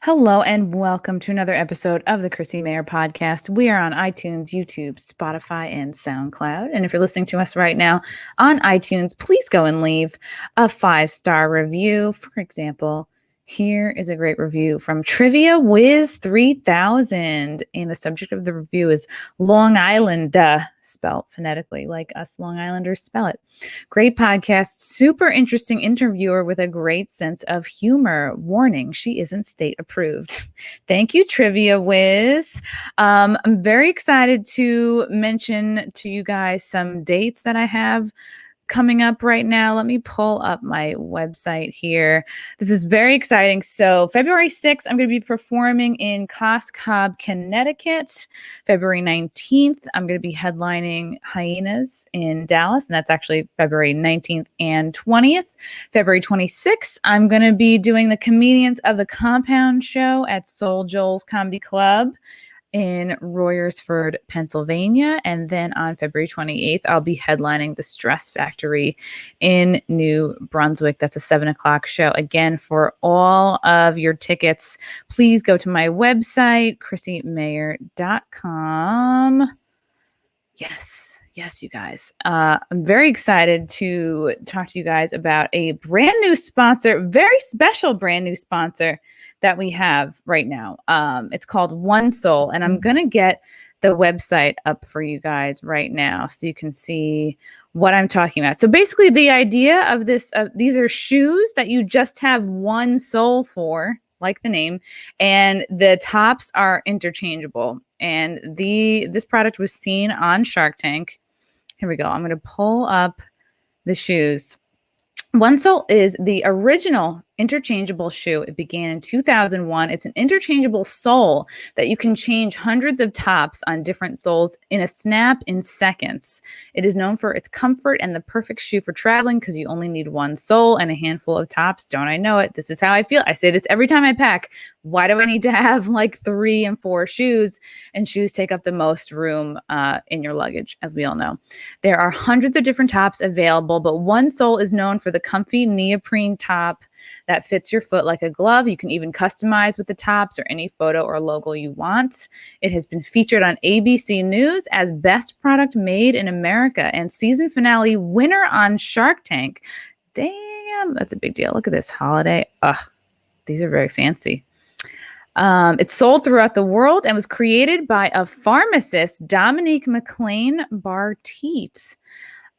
Hello and welcome to another episode of the Chrissie Mayr podcast. We are on iTunes, YouTube, Spotify, and SoundCloud. And if you're listening to us right now on iTunes, please go and leave a 5-star review. For example, here is a great review from Trivia Wiz 3000. And the subject of the review is Long Island, spelled phonetically like us Long Islanders spell it. Great podcast, super interesting interviewer with a great sense of humor. Warning, she isn't state approved. Thank you, Trivia Wiz. I'm very excited to mention to you guys some dates that I have coming up right now. Let me pull up my website here. This is very exciting. So February 6th, I'm going to be performing in Cos Cob, Connecticut. February 19th, I'm going to be headlining Hyenas in Dallas, and that's actually February 19th and 20th. February 26th, I'm going to be doing the Comedians of the Compound show at SoulJoel's Comedy Club in Royersford, Pennsylvania. And then on February 28th, I'll be headlining the Stress Factory in New Brunswick. That's a 7:00 show. Again, for all of your tickets, please go to my website, ChrissieMayer.com. Yes, you guys. I'm very excited to talk to you guys about a brand new sponsor, very special brand new sponsor that we have right now. It's called One Soul, and I'm going to get the website up for you guys right now so you can see what I'm talking about. So basically the idea of this, these are shoes that you just have one sole for, like the name, and the tops are interchangeable. And this product was seen on Shark Tank. Here we go. I'm going to pull up the shoes. One Sole is the original interchangeable shoe. It began in 2001. It's an interchangeable sole that you can change hundreds of tops on different soles in a snap in seconds. It is known for its comfort and the perfect shoe for traveling because you only need one sole and a handful of tops. Don't I know it? This is how I feel. I say this every time I pack. Why do I need to have like 3 and 4 shoes? And shoes take up the most room in your luggage, as we all know. There are hundreds of different tops available, but One Sole is known for the comfy neoprene top that fits your foot like a glove. You can even customize with the tops or any photo or logo you want. It has been featured on ABC News as best product made in America and season finale winner on Shark Tank. Damn, that's a big deal. Look at this holiday. These are very fancy. It's sold throughout the world and was created by a pharmacist, Dominique McLean Barteet.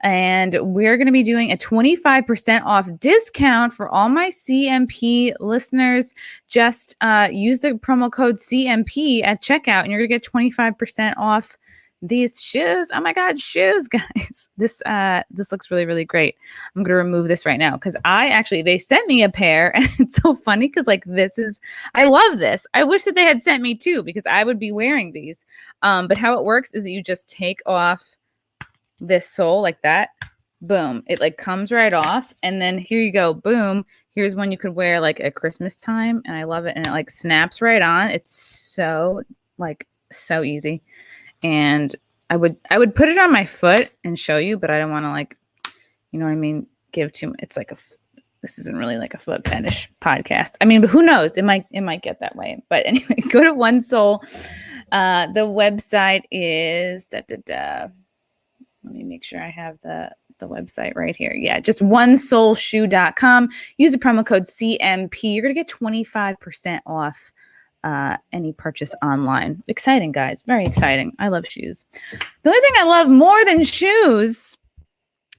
And we're going to be doing a 25% off discount for all my CMP listeners. Just use the promo code CMP at checkout, and you're going to get 25% off these shoes. Oh my God, shoes, guys. This looks really, really great. I'm going to remove this right now because they sent me a pair, and it's so funny because I love this. I wish that they had sent me 2 because I would be wearing these. But how it works is that you just take off this sole like that. Boom. It like comes right off. And then here you go. Boom. Here's one you could wear like at Christmas time. And I love it. And it like snaps right on. It's so easy. And I would put it on my foot and show you, but I don't want to give too much. It's like this isn't really like a foot fetish podcast. I mean, but who knows? It might get that way. But anyway, go to One Sole. The website is let me make sure I have the website right here. Yeah, just onesoleshoe.com. Use the promo code CMP. You're going to get 25% off any purchase online. Exciting, guys. Very exciting. I love shoes. The only thing I love more than shoes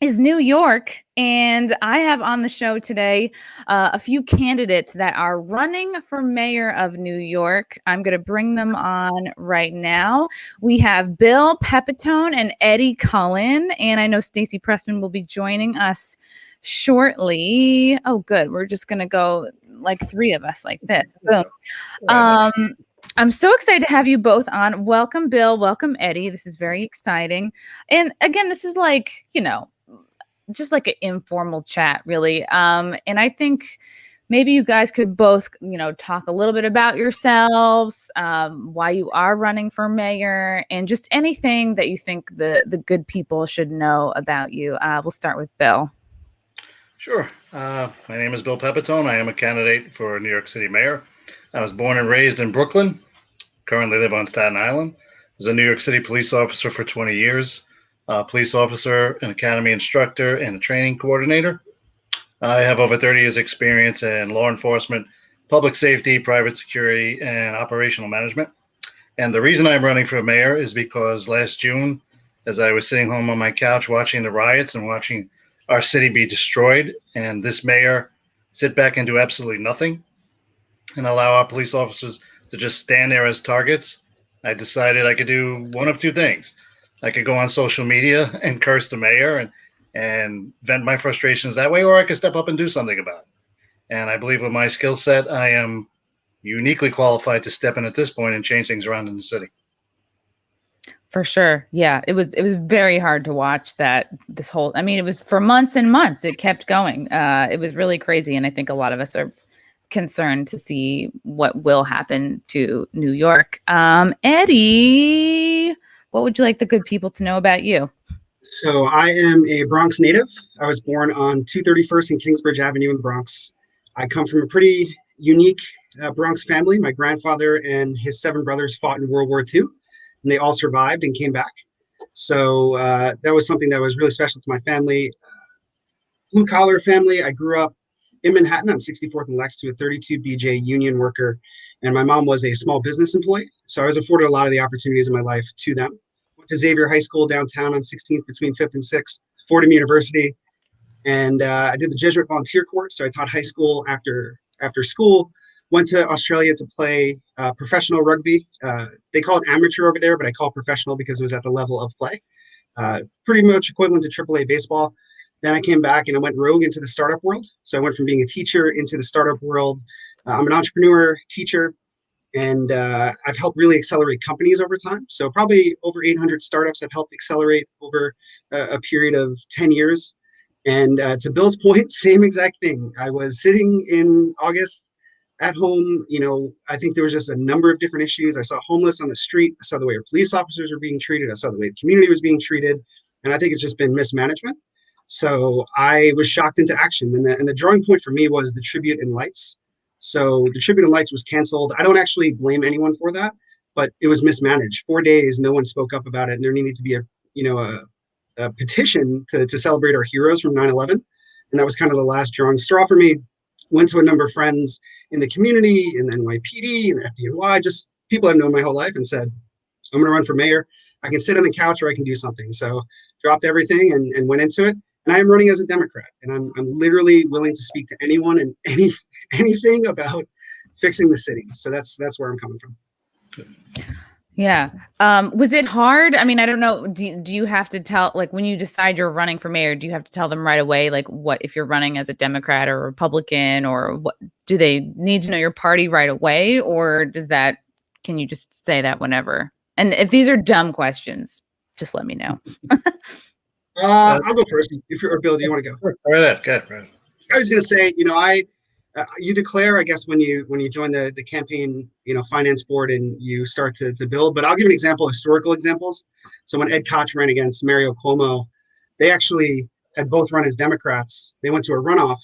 is New York. And I have on the show today a few candidates that are running for mayor of New York. I'm going to bring them on right now. We have Bill Pepitone and Eddie Cullen. And I know Stacey Pressman will be joining us shortly. Oh, good. We're just going to go like 3 of us like this. Boom. I'm so excited to have you both on. Welcome, Bill. Welcome, Eddie. This is very exciting. And again, this is like, just like an informal chat, really. And I think maybe you guys could both, talk a little bit about yourselves, why you are running for mayor, and just anything that you think the good people should know about you. We'll start with Bill. Sure. My name is Bill Pepitone. I am a candidate for New York City Mayor. I was born and raised in Brooklyn. Currently live on Staten Island. I was a New York City police officer for 20 years, police officer, an academy instructor, and a training coordinator. I have over 30 years experience in law enforcement, public safety, private security, and operational management. And the reason I'm running for mayor is because last June, as I was sitting home on my couch watching the riots and watching our city be destroyed, and this mayor sit back and do absolutely nothing and allow our police officers to just stand there as targets, I decided I could do one of two things. I could go on social media and curse the mayor and vent my frustrations that way, or I could step up and do something about it. And I believe with my skill set, I am uniquely qualified to step in at this point and change things around in the city. For sure. Yeah. It was very hard to watch it was for months and months. It kept going. It was really crazy. And I think a lot of us are concerned to see what will happen to New York. Eddie, what would you like the good people to know about you? So I am a Bronx native. I was born on 231st and Kingsbridge Avenue in the Bronx. I come from a pretty unique Bronx family. My grandfather and his 7 brothers fought in World War II, and they all survived and came back. So that was something that was really special to my family. Blue collar family. I grew up in Manhattan on 64th and Lex to a 32 BJ union worker, and my mom was a small business employee. So I was afforded a lot of the opportunities in my life to them. Went to Xavier High School downtown on 16th between 5th and 6th, Fordham University, and I did the Jesuit volunteer corps. So I taught high school after school. Went to Australia to play professional rugby. They call it amateur over there, but I call it professional because it was at the level of play. Pretty much equivalent to AAA baseball. Then I came back and I went rogue into the startup world. So I went from being a teacher into the startup world. I'm an entrepreneur, teacher, and I've helped really accelerate companies over time. So probably over 800 startups I've helped accelerate over a period of 10 years. And to Bill's point, same exact thing. I was sitting in August at home. I think there was just a number of different issues. I saw homeless on the street. I saw the way our police officers were being treated. I saw the way the community was being treated. And I think it's just been mismanagement. So I was shocked into action. And the drawing point for me was the Tribute in Lights. So the Tribute in Lights was canceled. I don't actually blame anyone for that, but it was mismanaged. 4 days, no one spoke up about it. And there needed to be a petition to celebrate our heroes from 9/11. And that was kind of the last drawing straw for me. Went to a number of friends in the community, in the NYPD, and FDNY, just people I've known my whole life, and said, I'm going to run for mayor. I can sit on the couch or I can do something. So dropped everything and went into it. And I am running as a Democrat, and I'm literally willing to speak to anyone and anything about fixing the city. So that's where I'm coming from. Yeah. Was it hard? I mean, I don't know. Do you have to tell, like, when you decide you're running for mayor, do you have to tell them right away, like, what if you're running as a Democrat or Republican, or what? Do they need to know your party right away, or can you just say that whenever? And if these are dumb questions, just let me know. I'll go first. Or Bill, do you want to go? Right. I was going to say, you declare, I guess, when you join the campaign, finance board, and you start to build. But I'll give an example, historical examples. So when Ed Koch ran against Mario Cuomo, they actually had both run as Democrats. They went to a runoff,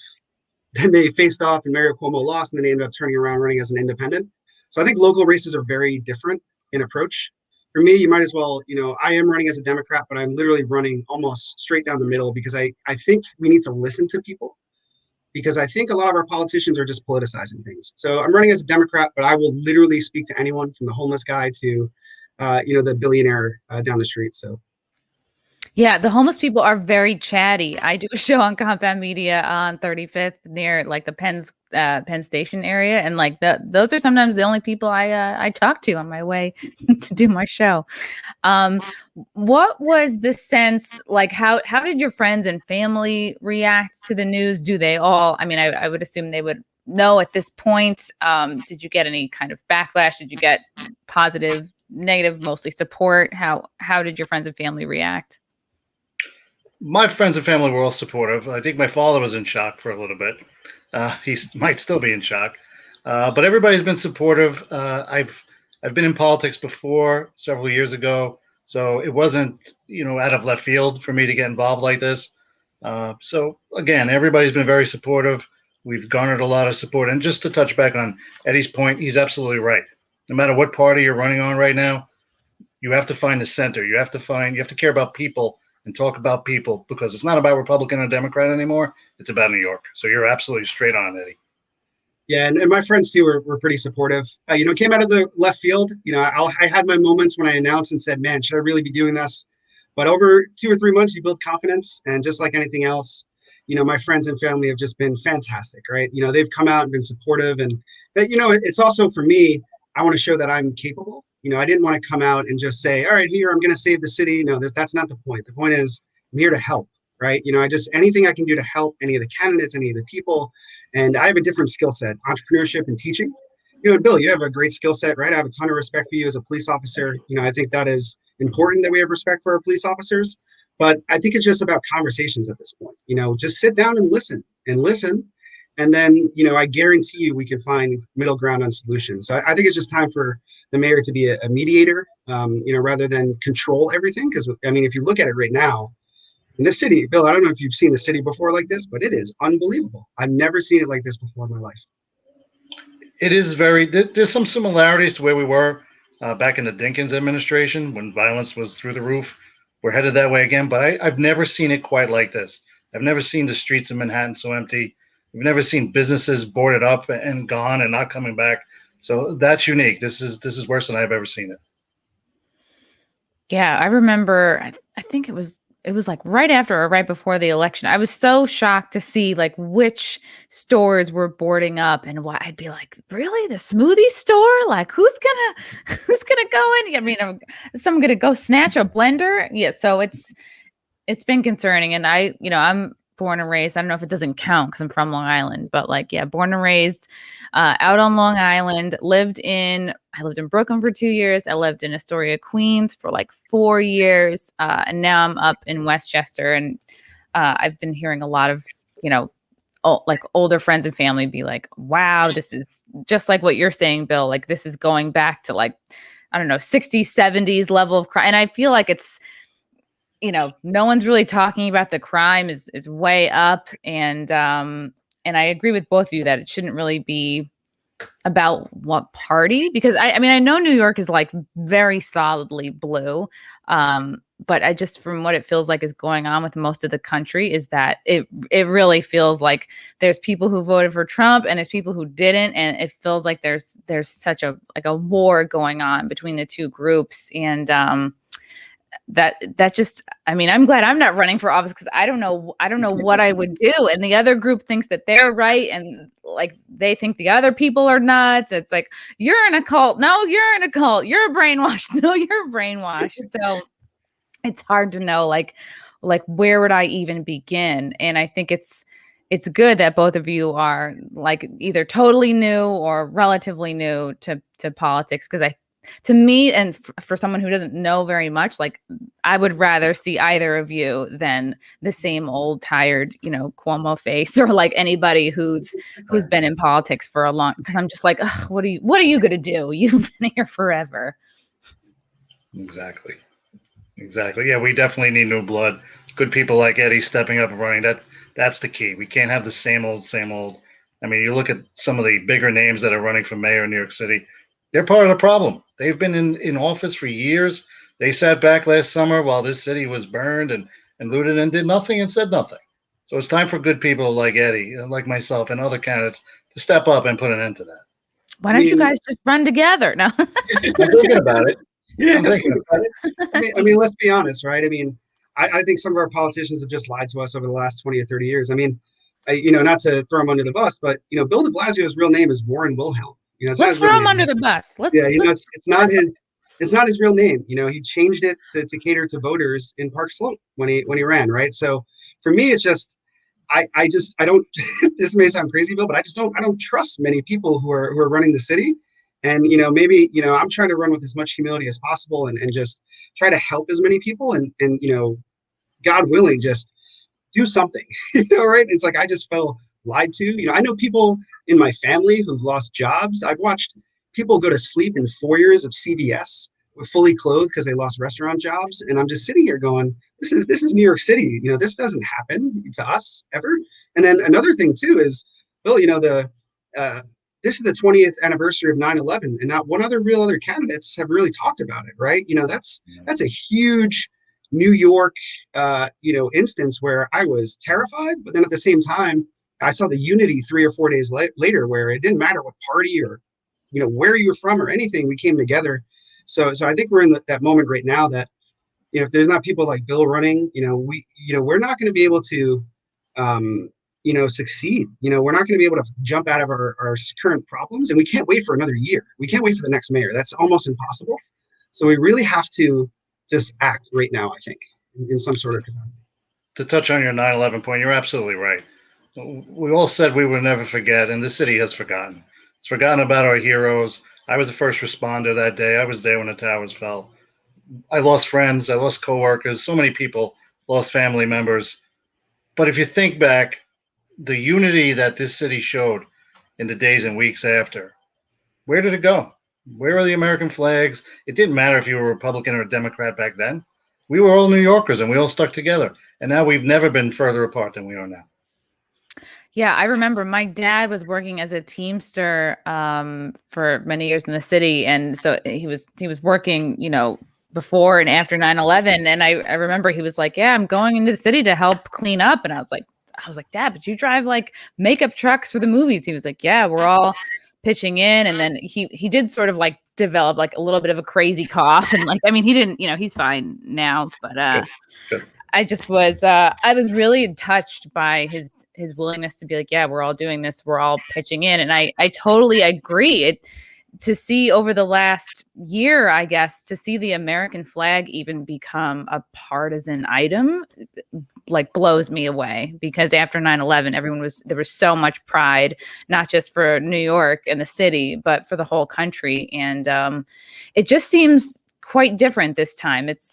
then they faced off, and Mario Cuomo lost, and then they ended up turning around running as an independent. So I think local races are very different in approach. For me, you might as well, I am running as a Democrat, but I'm literally running almost straight down the middle because I think we need to listen to people, because I think a lot of our politicians are just politicizing things. So I'm running as a Democrat, but I will literally speak to anyone from the homeless guy to, the billionaire down the street. So. Yeah, the homeless people are very chatty. I do a show on Compound Media on 35th near like the Penn Station area, and like those are sometimes the only people I talk to on my way to do my show. What was the sense like? How did your friends and family react to the news? Do they all? I mean, I would assume they would know at this point. Did you get any kind of backlash? Did you get positive, negative, mostly support? How did your friends and family react? My friends and family were all supportive. I think my father was in shock for a little bit. He might still be in shock, but everybody's been supportive. I've been in politics before, several years ago, so it wasn't out of left field for me to get involved like this. So again, everybody's been very supportive. We've garnered a lot of support. And just to touch back on Eddie's point, he's absolutely right. No matter what party you're running on right now, you have to find the center. You have to care about people and talk about people, because it's not about Republican or Democrat anymore. It's about New York. So you're absolutely straight on, Eddie. Yeah, and my friends too were pretty supportive. It came out of the left field. I had my moments when I announced and said, "Man, should I really be doing this?" But over 2 or 3 months, you build confidence, and just like anything else, my friends and family have just been fantastic, right? They've come out and been supportive, and that, it's also for me. I want to show that I'm capable. I didn't want to come out and just say, "All right, here I'm going to save the city." No, that's not the point. The point is, I'm here to help, right? Anything I can do to help any of the candidates, any of the people. And I have a different skill set, entrepreneurship and teaching. And Bill, you have a great skill set, right? I have a ton of respect for you as a police officer. I think that is important that we have respect for our police officers. But I think it's just about conversations at this point. Just sit down and listen. And then, I guarantee you we can find middle ground on solutions. So I think it's just time for the mayor to be a mediator, rather than control everything. Because, if you look at it right now, in this city, Bill, I don't know if you've seen a city before like this, but it is unbelievable. I've never seen it like this before in my life. It is there's some similarities to where we were back in the Dinkins administration when violence was through the roof. We're headed that way again, but I've never seen it quite like this. I've never seen the streets of Manhattan so empty. We've never seen businesses boarded up and gone and not coming back. So that's unique. This is worse than I've ever seen it. Yeah, I remember, I think it was like right after or right before the election. I was so shocked to see like which stores were boarding up, and why I'd be like, really, the smoothie store? Like who's gonna go in? I mean, is someone gonna go snatch a blender? Yeah. So it's been concerning. And I'm born and raised. I don't know if it doesn't count because I'm from Long Island, but like, yeah, born and raised out on Long Island, I lived in Brooklyn for 2 years. I lived in Astoria, Queens for like 4 years. And now I'm up in Westchester. And I've been hearing a lot of, like older friends and family be like, wow, this is just like what you're saying, Bill. Like this is going back to like, I don't know, 60s, 70s level of crime. And I feel like it's, no one's really talking about the crime is way up. And I agree with both of you that it shouldn't really be about what party, because I mean, I know New York is like very solidly blue. But I just, from what it feels like is going on with most of the country, is that it really feels like there's people who voted for Trump and there's people who didn't. And it feels like there's such a war going on between the two groups. And, that just, I mean, I'm glad I'm not running for office, because I don't know what I would do. And the other group thinks that they're right, and like they think the other people are nuts. It's like, you're in a cult. No, you're in a cult. You're brainwashed. No, you're brainwashed. So it's hard to know like where would I even begin? And I think it's good that both of you are like either totally new or relatively new to politics, because to me, and for someone who doesn't know very much, like I would rather see either of you than the same old tired, Cuomo face, or like anybody who's been in politics for a long, because I'm just like, what are you going to do? You've been here forever. Exactly. Yeah, we definitely need new blood. Good people like Eddie stepping up and running. That's the key. We can't have the same old. I mean, you look at some of the bigger names that are running for mayor in New York City. They're part of the problem. They've been in office for years. They sat back last summer while this city was burned and looted and did nothing and said nothing. So it's time for good people like Eddie, like myself, and other candidates to step up and put an end to that. Why don't you guys just run together? No. I'm thinking about it. I mean, let's be honest, right? I mean, I think some of our politicians have just lied to us over the last 20 or 30 years. I mean, not to throw him under the bus, but, Bill de Blasio's real name is Warren Wilhelm. Let's throw him under the bus. It's not his real name. He changed it to cater to voters in Park Slope when he ran, right? So for me, it's just I don't. This may sound crazy, Bill, but I don't trust many people who are running the city. And maybe I'm trying to run with as much humility as possible and just try to help as many people and God willing, just do something. Right? It's like I just felt lied to. I know people in my family who've lost jobs. I've watched people go to sleep in foyers of CVS with fully clothed because they lost restaurant jobs. And I'm just sitting here going, this is New York City. This doesn't happen to us ever. And then another thing too is Bill, this is the 20th anniversary of 9/11, and not one other candidates have really talked about it, right? That's a huge New York, instance where I was terrified, but then at the same time, I saw the unity 3 or 4 days later, where it didn't matter what party or where you were from or anything, we came together. So I think we're in that moment right now that if there's not people like Bill running, we're not going to be able to succeed. We're not going to be able to jump out of our current problems, and we can't wait for another year. We can't wait for the next mayor. That's almost impossible. So we really have to just act right now, I think, in some sort of capacity. To touch on your 9/11 point, you're absolutely right. We all said we would never forget, and the city has forgotten. It's forgotten about our heroes. I was a first responder that day. I was there when the towers fell. I lost friends. I lost coworkers. So many people lost family members. But if you think back, the unity that this city showed in the days and weeks after, where did it go? Where are the American flags? It didn't matter if you were a Republican or a Democrat back then. We were all New Yorkers, and we all stuck together. And now we've never been further apart than we are now. Yeah, I remember my dad was working as a Teamster for many years in the city, and so he was working, before and after 9/11. And I remember he was like, "Yeah, I'm going into the city to help clean up," and I was like, "Dad, but you drive like makeup trucks for the movies." He was like, "Yeah, we're all pitching in," and then he did sort of like develop like a little bit of a crazy cough, and like he didn't, he's fine now, but Good. I was really touched by his willingness to be like, yeah, we're all doing this. We're all pitching in. And I totally agree. To see over the last year, I guess, to see the American flag even become a partisan item, like blows me away, because after 9/11, there was so much pride, not just for New York and the city, but for the whole country. And it just seems quite different this time. It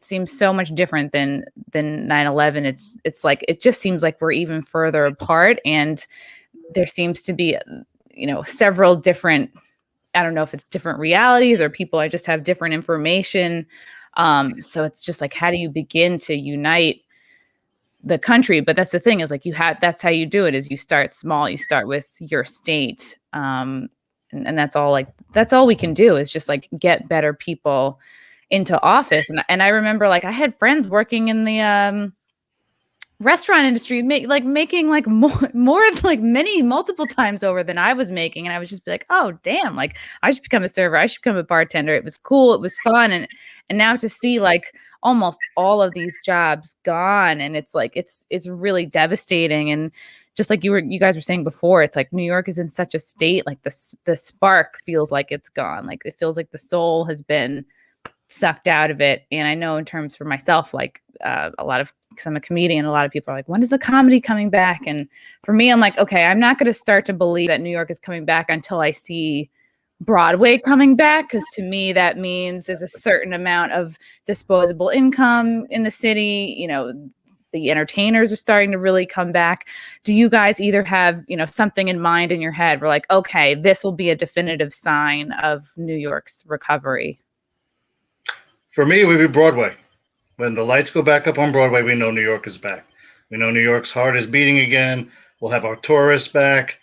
seems so much different than 9/11. It's like, it just seems like we're even further apart, and there seems to be, several different, I don't know if it's different realities or people just have different information. So it's just like, how do you begin to unite the country? But that's the thing, is like, that's how you do it, is you start small. You start with your state. And that's all we can do, is just like get better people into office. And I remember, like, I had friends working in the restaurant industry, making like more like multiple times over than I was making, and I would just be like, oh damn, like I should become a server, I should become a bartender. It was cool, it was fun, and now to see like almost all of these jobs gone, and it's like it's really devastating. And just like you guys were saying before, it's like New York is in such a state, like the spark feels like it's gone, like it feels like the soul has been sucked out of it. And I know in terms for myself, like because I'm a comedian, a lot of people are like, when is the comedy coming back? And for me, I'm like, okay, I'm not going to start to believe that New York is coming back until I see Broadway coming back, because to me that means there's a certain amount of disposable income in the city. The entertainers are starting to really come back. Do you guys either have something in mind in your head? We're like, okay, this will be a definitive sign of New York's recovery. For me, it would be Broadway. When the lights go back up on Broadway, we know New York is back. We know New York's heart is beating again. We'll have our tourists back.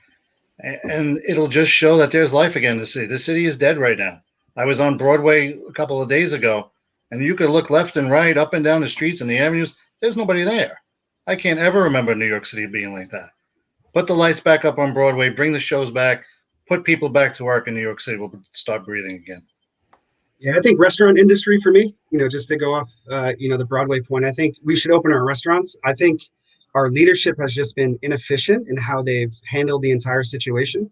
And it'll just show that there's life again in the city. The city is dead right now. I was on Broadway a couple of days ago, and you could look left and right, up and down the streets and the avenues. There's nobody there. I can't ever remember New York City being like that. Put the lights back up on Broadway, bring the shows back, put people back to work, in New York City will start breathing again. Yeah, I think restaurant industry for me, just to go off, the Broadway point, I think we should open our restaurants. I think our leadership has just been inefficient in how they've handled the entire situation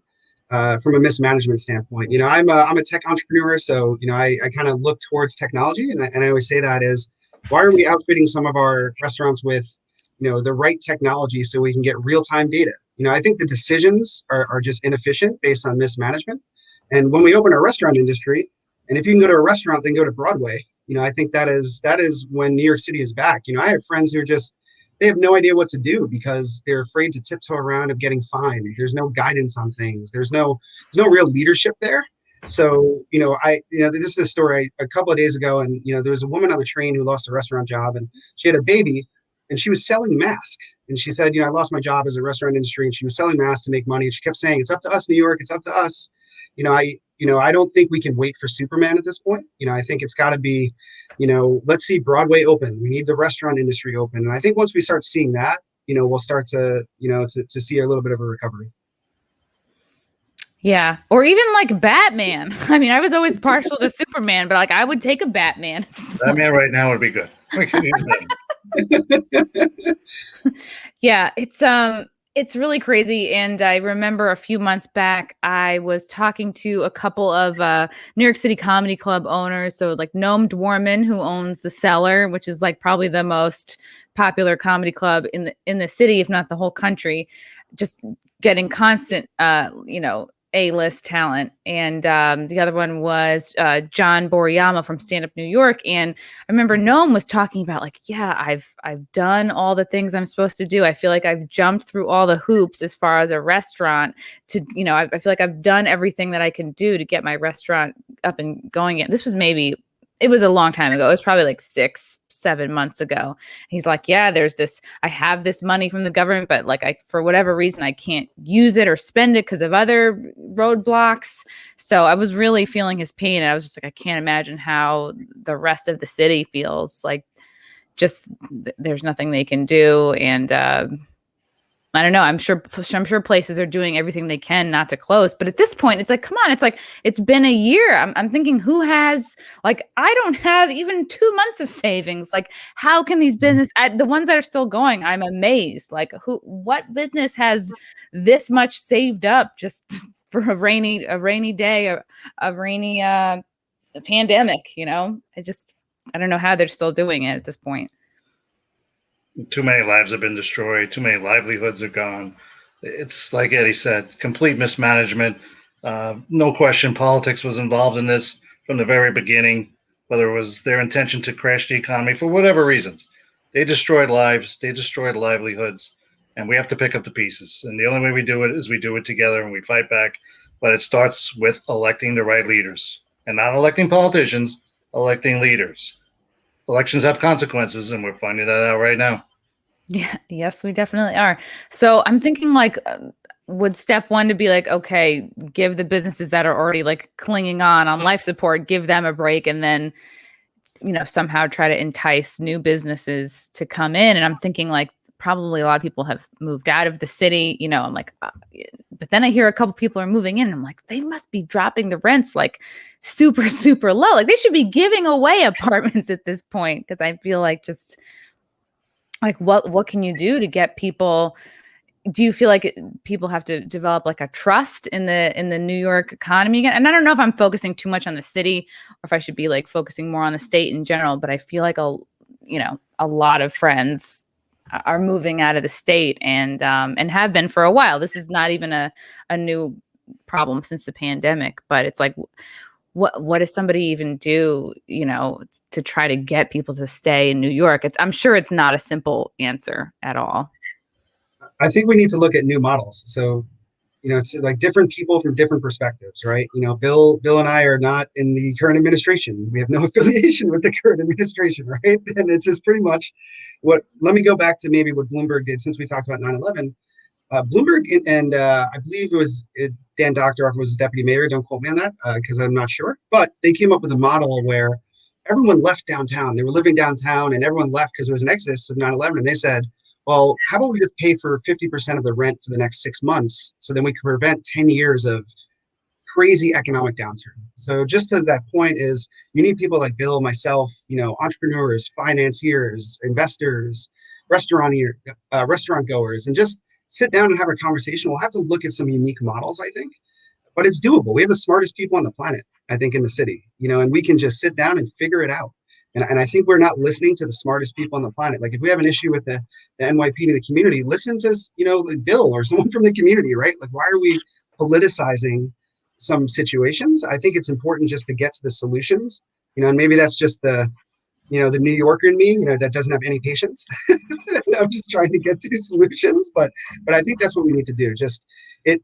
from a mismanagement standpoint. I'm a tech entrepreneur, so, I kind of look towards technology. And I always say that is, why are we outfitting some of our restaurants with, the right technology so we can get real-time data? I think the decisions are just inefficient based on mismanagement. And when we open our restaurant industry, and if you can go to a restaurant, then go to Broadway. I think that is when New York City is back. I have friends who they have no idea what to do because they're afraid to tiptoe around of getting fined. There's no guidance on things. There's no real leadership there. So, this is a story a couple of days ago, and there was a woman on the train who lost a restaurant job, and she had a baby, and she was selling masks. And she said, I lost my job as a restaurant industry, and she was selling masks to make money. And she kept saying, "It's up to us, New York. It's up to us." I don't think we can wait for Superman at this point. I think it's got to be, let's see Broadway open. We need the restaurant industry open. And I think once we start seeing that, we'll start to, to see a little bit of a recovery. Yeah. Or even like Batman. I mean, I was always partial to Superman, but like I would take a Batman. Batman right now would be good. We could use Batman. Yeah, it's really crazy. And I remember a few months back, I was talking to a couple of New York City Comedy Club owners. So like Noam Dworman, who owns the Cellar, which is like probably the most popular comedy club in the city, if not the whole country, just getting constant, A-list talent. And the other one was John Boriyama from Stand Up New York. And I remember Noam was talking about like, yeah, I've done all the things I'm supposed to do. I feel like I've jumped through all the hoops as far as a restaurant to, I feel like I've done everything that I can do to get my restaurant up and going again. It was a long time ago. It was probably like 6-7 months ago. He's like, yeah, I have this money from the government, but like for whatever reason, I can't use it or spend it because of other roadblocks. So I was really feeling his pain. And I was just like, I can't imagine how the rest of the city feels. Like just there's nothing they can do. And I don't know. I'm sure places are doing everything they can not to close. But at this point, it's like, come on. It's like, it's been a year. I'm thinking who has, like, I don't have even 2 months of savings. Like, how can these the ones that are still going, I'm amazed. Like what business has this much saved up just for a rainy day or a rainy pandemic, I don't know how they're still doing it at this point. Too many lives have been destroyed. Too many livelihoods are gone. It's like Eddie said, complete mismanagement. No question, politics was involved in this from the very beginning, whether it was their intention to crash the economy for whatever reasons. They destroyed lives. They destroyed livelihoods, and we have to pick up the pieces. And the only way we do it is we do it together and we fight back. But it starts with electing the right leaders and not electing politicians, electing leaders. Elections have consequences, and we're finding that out right now. Yeah, yes, we definitely are. So I'm thinking like, would step one to be like, okay, give the businesses that are already like clinging on life support, give them a break, and then, somehow try to entice new businesses to come in. And I'm thinking like, probably a lot of people have moved out of the city, I'm like, but then I hear a couple people are moving in and I'm like, they must be dropping the rents like super, super low. Like they should be giving away apartments at this point. Cause I feel like just like, what can you do to get people? Do you feel like people have to develop like a trust in the New York economy again? And I don't know if I'm focusing too much on the city or if I should be like focusing more on the state in general, but I feel like a lot of friends are moving out of the state and have been for a while. This is not even a new problem since the pandemic, but it's like, what does somebody even do, to try to get people to stay in New York? I'm sure it's not a simple answer at all. I think we need to look at new models. So, it's like different people from different perspectives, right? Bill and I are not in the current administration. We have no affiliation with the current administration, right? And it's just pretty much let me go back to maybe what Bloomberg did since we talked about 9/11. Bloomberg and I believe it was Dan Doctoroff was his deputy mayor. Don't quote me on that because I'm not sure. But they came up with a model where everyone left downtown. They were living downtown and everyone left because there was an exodus of 9/11. And they said, well, how about we just pay for 50% of the rent for the next 6 months so then we can prevent 10 years of crazy economic downturn. So just to that point is you need people like Bill, myself, entrepreneurs, financiers, investors, restaurant goers, and just sit down and have a conversation. We'll have to look at some unique models, I think, but it's doable. We have the smartest people on the planet, I think, in the city, and we can just sit down and figure it out. And I think we're not listening to the smartest people on the planet. Like if we have an issue with the NYPD, the community, listen to, like Bill or someone from the community, right? Like, why are we politicizing some situations? I think it's important just to get to the solutions, and maybe that's just the New Yorker in me, that doesn't have any patience. I'm just trying to get to solutions, but I think that's what we need to do.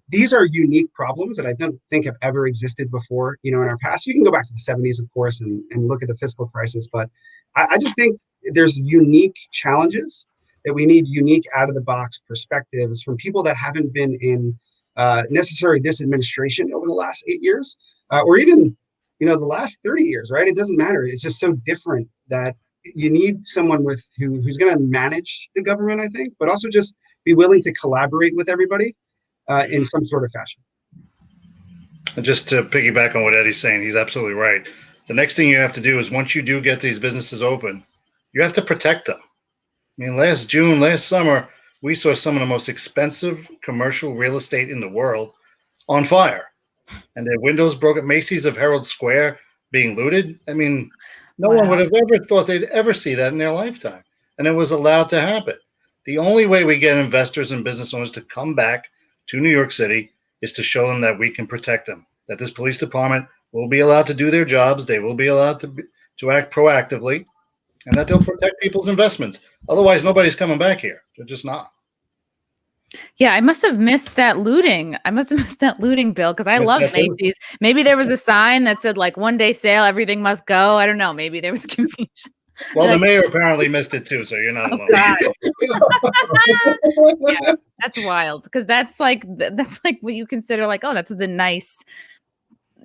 These are unique problems that I don't think have ever existed before, in our past. You can go back to the 70s, of course, and look at the fiscal crisis, but I just think there's unique challenges that we need unique out of the box perspectives from people that haven't been in necessarily this administration over the last 8 years, or even, the last 30 years, right? It doesn't matter. It's just so different that you need someone who's going to manage the government, I think, but also just be willing to collaborate with everybody in some sort of fashion. And just to piggyback on what Eddie's saying, he's absolutely right. The next thing you have to do is, once you do get these businesses open, you have to protect them. I mean, last summer, we saw some of the most expensive commercial real estate in the world on fire, and their windows broke at Macy's of Herald Square being looted. I mean, no one would have ever thought they'd ever see that in their lifetime, and it was allowed to happen. The only way we get investors and business owners to come back to New York City is to show them that we can protect them, that this police department will be allowed to do their jobs, they will be allowed to act proactively, and that they'll protect people's investments. Otherwise, nobody's coming back here. They're just not. Yeah, I must have missed that looting. Bill, because I love Macy's. Maybe there was a sign that said, like, 1-day sale, everything must go. I don't know. Maybe there was confusion. Well, the mayor apparently missed it too, so you're not alone. Yeah, that's wild, because that's like what you consider like, oh, that's the nice,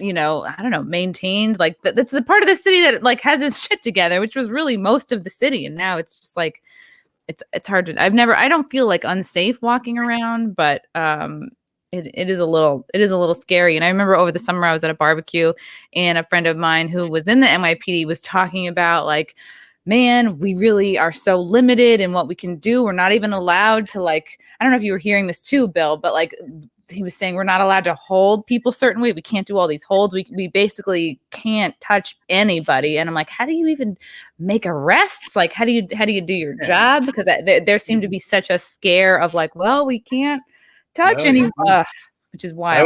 I don't know, maintained, like that's the part of the city that like has its shit together, which was really most of the city, and now it's just like it's hard to. I don't feel like unsafe walking around, but it is a little scary. And I remember over the summer I was at a barbecue, and a friend of mine who was in the NYPD was talking about like, man, we really are so limited in what we can do. We're not even allowed to, like, I don't know if you were hearing this too, Bill, but like he was saying, we're not allowed to hold people certain way. We can't do all these holds. We basically can't touch anybody. And I'm like, how do you even make arrests? Like, how do you do your job? Because there seemed to be such a scare of like, well, we can't touch anyone, which is wild.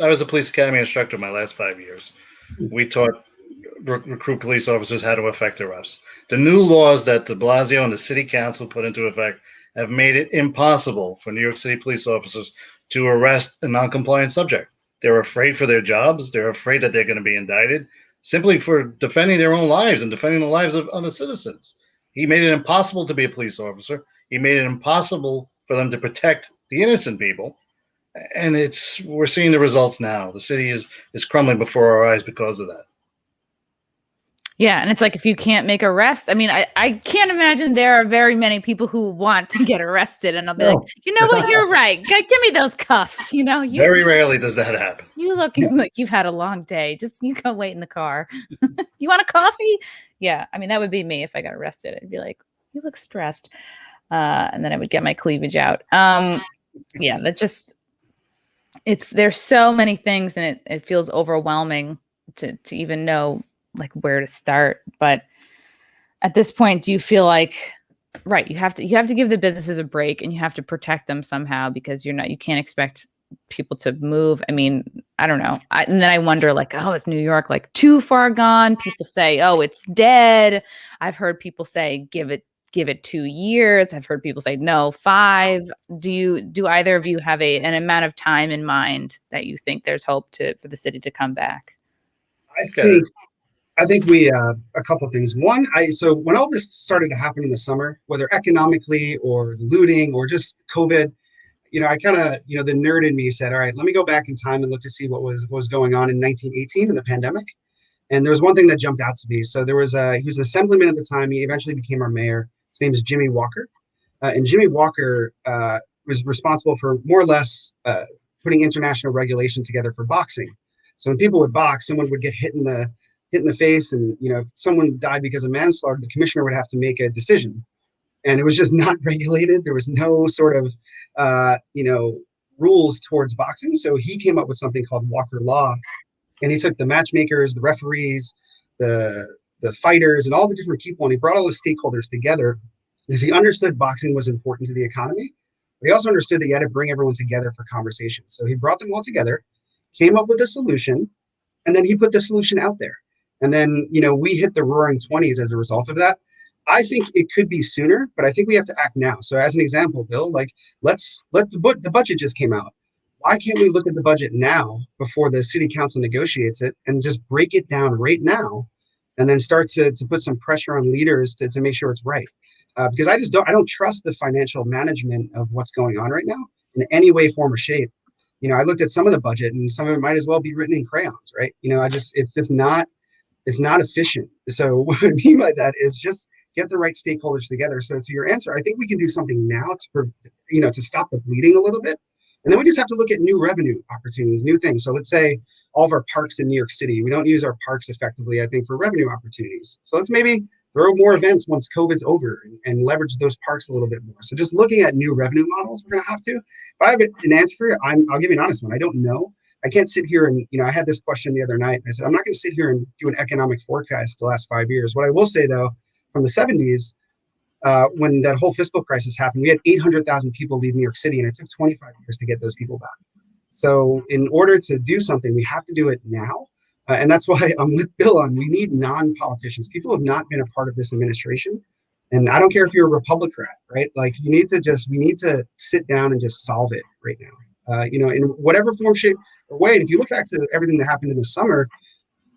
I was a police academy instructor my last 5 years. We taught recruit police officers how to effect arrests. The new laws that de Blasio and the city council put into effect have made it impossible for New York City police officers to arrest a non-compliant subject. They're afraid for their jobs. They're afraid that they're going to be indicted simply for defending their own lives and defending the lives of other citizens. He made it impossible to be a police officer. He made it impossible for them to protect the innocent people. And we're seeing the results now. The city is crumbling before our eyes because of that. Yeah, and it's like, if you can't make arrests, I mean, I can't imagine there are very many people who want to get arrested, and I'll be like, you know what, you're right. Give me those cuffs. Very rarely does that happen. You look like you've had a long day. Just you go wait in the car. You want a coffee? Yeah, I mean, that would be me if I got arrested. I'd be like, you look stressed, and then I would get my cleavage out. Yeah, there's so many things, and it feels overwhelming to even know like where to start. But at this point, do you feel like, right, you have to give the businesses a break, and you have to protect them somehow, because you can't expect people to move. I mean, I don't know. And then I wonder, like, oh, is New York like too far gone? People say, oh, it's dead. I've heard people say, give it 2 years. I've heard people say, no, 5. Do either of you have an amount of time in mind that you think there's hope for the city to come back? I think we a couple of things. One, so when all this started to happen in the summer, whether economically or looting or just COVID, I kind of, the nerd in me said, all right, let me go back in time and look to see what was going on in 1918 in the pandemic. And there was one thing that jumped out to me. So he was an assemblyman at the time. He eventually became our mayor. His name is Jimmy Walker. And Jimmy Walker was responsible for more or less putting international regulation together for boxing. So when people would box, someone would get hit in the face, and if someone died because of manslaughter, the commissioner would have to make a decision, and it was just not regulated. There was no sort of rules towards boxing. So he came up with something called Walker Law, and he took the matchmakers, the referees, the fighters, and all the different people, and he brought all the stakeholders together because he understood boxing was important to the economy, but he also understood that you had to bring everyone together for conversation. So he brought them all together, came up with a solution, and then he put the solution out there. And then, we hit the roaring 20s as a result of that. I think it could be sooner, but I think we have to act now. So as an example, Bill, like, the budget just came out. Why can't we look at the budget now before the city council negotiates it, and just break it down right now, and then start to put some pressure on leaders to make sure it's right? because I don't trust the financial management of what's going on right now in any way, form, or shape. I looked at some of the budget, and some of it might as well be written in crayons, right? It's not efficient. So what I mean by that is just get the right stakeholders together. So to your answer, I think we can do something now to stop the bleeding a little bit. And then we just have to look at new revenue opportunities, new things. So let's say all of our parks in New York City, we don't use our parks effectively, I think, for revenue opportunities. So let's maybe throw more events once COVID's over and leverage those parks a little bit more. So just looking at new revenue models, we're going to have to. If I have an answer for you, I'll give you an honest one. I don't know. I can't sit here and, I had this question the other night. I said, I'm not going to sit here and do an economic forecast the last 5 years. What I will say, though, from the 70s, when that whole fiscal crisis happened, we had 800,000 people leave New York City, and it took 25 years to get those people back. So in order to do something, we have to do it now. And that's why I'm with Bill on, we need non-politicians. People have not been a part of this administration. And I don't care if you're a Republican, right? Like we need to sit down and just solve it right now. In whatever form, shape, or way. And if you look back to everything that happened in the summer,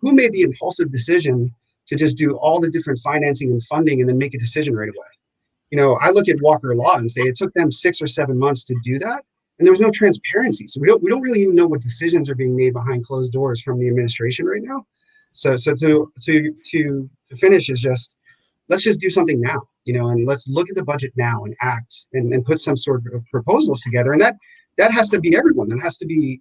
who made the impulsive decision to just do all the different financing and funding and then make a decision right away? I look at Walker Law and say it took them 6 or 7 months to do that, and there was no transparency. So we don't really even know what decisions are being made behind closed doors from the administration right now. So to finish is just, let's just do something now, and let's look at the budget now and act and put some sort of proposals together. And that has to be everyone. That has to be,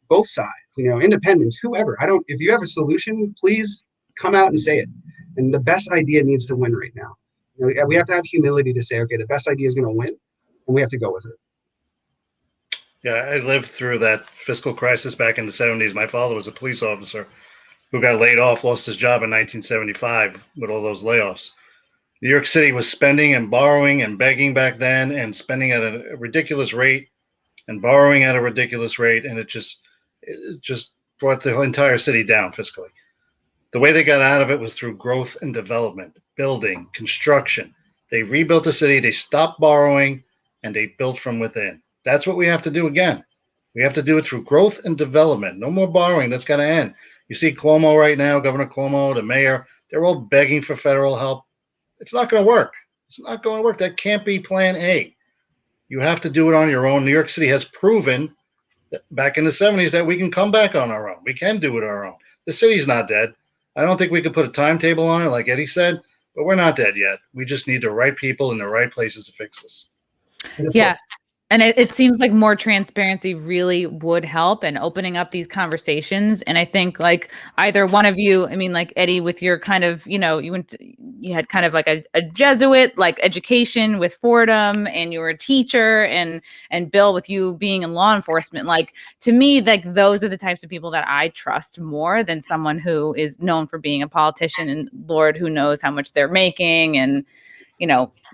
both sides, independents, whoever. If you have a solution, please come out and say it. And the best idea needs to win right now. We have to have humility to say, okay, the best idea is going to win, and we have to go with it. Yeah, I lived through that fiscal crisis back in the 70s. My father was a police officer who got laid off, lost his job in 1975 with all those layoffs. New York City was spending and borrowing and begging back then, and spending at a ridiculous rate and borrowing at a ridiculous rate, and it just brought the entire city down fiscally. The way they got out of it was through growth and development, building, construction. They rebuilt the city, they stopped borrowing, and they built from within. That's what we have to do again. We have to do it through growth and development. No more borrowing. That's got to end. You see Cuomo right now, Governor Cuomo, the mayor, they're all begging for federal help. It's not going to work. It's not going to work. That can't be plan A. You have to do it on your own. New York City has proven that back in the 70s that we can come back on our own. We can do it on our own. The city's not dead. I don't think we could put a timetable on it, like Eddie said, but we're not dead yet. We just need the right people in the right places to fix this. Yeah. And it seems like more transparency really would help, and opening up these conversations. And I think like either one of you, I mean, like Eddie, with your kind of, you had kind of like a Jesuit like education with Fordham, and you were a teacher, and Bill, with you being in law enforcement, like to me, like those are the types of people that I trust more than someone who is known for being a politician, and Lord, who knows how much they're making and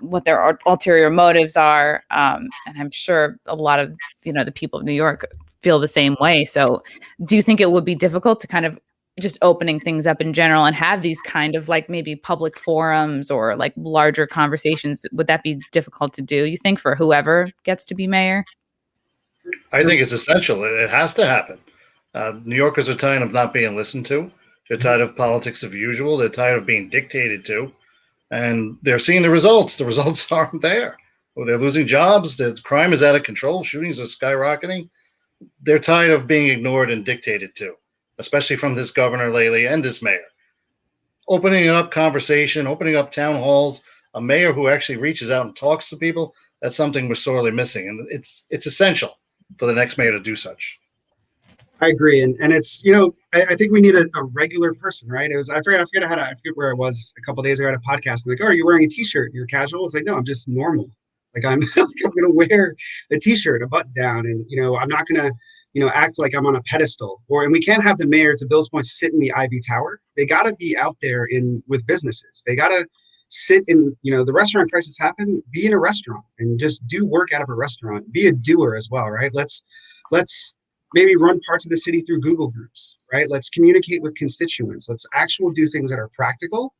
what their ulterior motives are. And I'm sure a lot of, the people of New York feel the same way. So do you think it would be difficult to kind of just opening things up in general and have these kind of like maybe public forums or like larger conversations? Would that be difficult to do, you think, for whoever gets to be mayor? I think it's essential. It has to happen. New Yorkers are tired of not being listened to. They're tired of politics of usual. They're tired of being dictated to. And they're seeing the results. The results aren't there. Well, they're losing jobs. The crime is out of control. Shootings are skyrocketing. They're tired of being ignored and dictated to, especially from this governor lately and this mayor. Opening up conversation, opening up town halls, a mayor who actually reaches out and talks to people, that's something we're sorely missing. And it's essential for the next mayor to do such. I agree. And it's, I think we need a regular person, right? I forget where I was a couple of days ago at a podcast. I'm like, oh, are you wearing a t-shirt? You're casual? It's like, no, I'm just normal. Like I'm going to wear a t-shirt, a button down. And, I'm not going to, act like I'm on a pedestal, and we can't have the mayor, to Bill's point, sit in the Ivy Tower. They got to be out there with businesses. They got to sit in, the restaurant crisis happen, be in a restaurant and just do work out of a restaurant, be a doer as well. Right. Let's maybe run parts of the city through Google Groups, right? Let's communicate with constituents. Let's actually do things that are practical,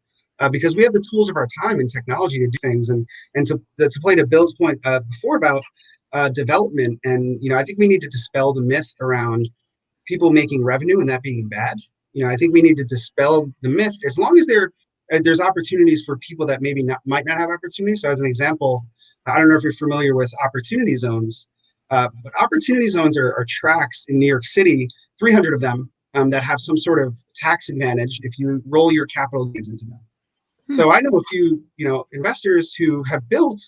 because we have the tools of our time and technology to do things. And to play to Bill's point before about development, and I think we need to dispel the myth around people making revenue and that being bad. I think we need to dispel the myth, as long as they're there's opportunities for people that maybe might not have opportunities. So as an example, I don't know if you're familiar with opportunity zones, but opportunity zones are tracts in New York City, 300 of them, that have some sort of tax advantage if you roll your capital gains into them. So I know a few, investors who have built,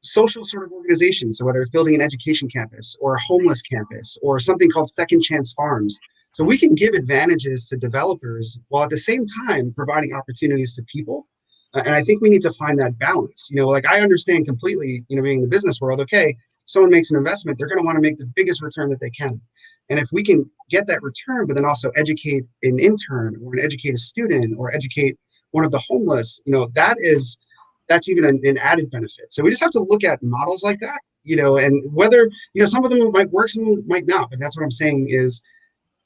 social sort of organizations. So whether it's building an education campus or a homeless campus or something called Second Chance Farms. So we can give advantages to developers while at the same time providing opportunities to people. And I think we need to find that balance. Like I understand completely, being in the business world, okay, someone makes an investment, they're going to want to make the biggest return that they can. And if we can get that return, but then also educate an intern or educate a student or educate one of the homeless, that's even an added benefit. So we just have to look at models like that, and whether, some of them might work, some of them might not. But that's what I'm saying is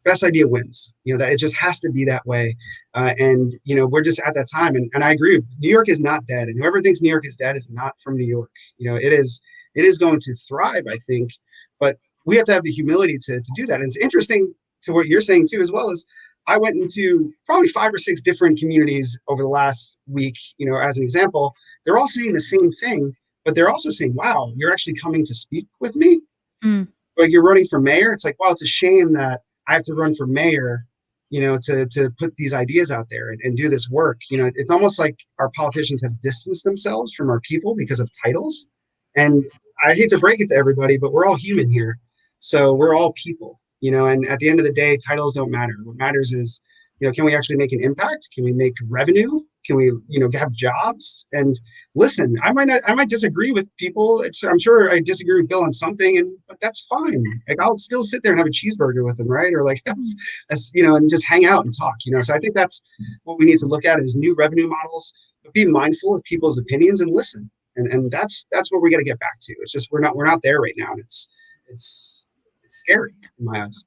best idea wins, that it just has to be that way. And we're just at that time. And I agree. New York is not dead. And whoever thinks New York is dead is not from New York. It is going to thrive, I think. But we have to have the humility to do that. And it's interesting to what you're saying too, as well as I went into probably 5 or 6 different communities over the last week, as an example. They're all saying the same thing, but they're also saying, wow, you're actually coming to speak with me. Like you're running for mayor. It's like, wow, it's a shame that I have to run for mayor, to put these ideas out there and do this work. It's almost like our politicians have distanced themselves from our people because of titles. And I hate to break it to everybody, but we're all human here. So we're all people, and at the end of the day, titles don't matter. What matters is, can we actually make an impact? Can we make revenue? Can we, have jobs? And listen, I might disagree with people. I'm sure I disagree with Bill on something, but that's fine. Like I'll still sit there and have a cheeseburger with him, right? Or like, and just hang out and talk. So I think that's what we need to look at is new revenue models, but be mindful of people's opinions and listen. And that's what we got to get back to. It's just we're not there right now. And it's scary in my eyes.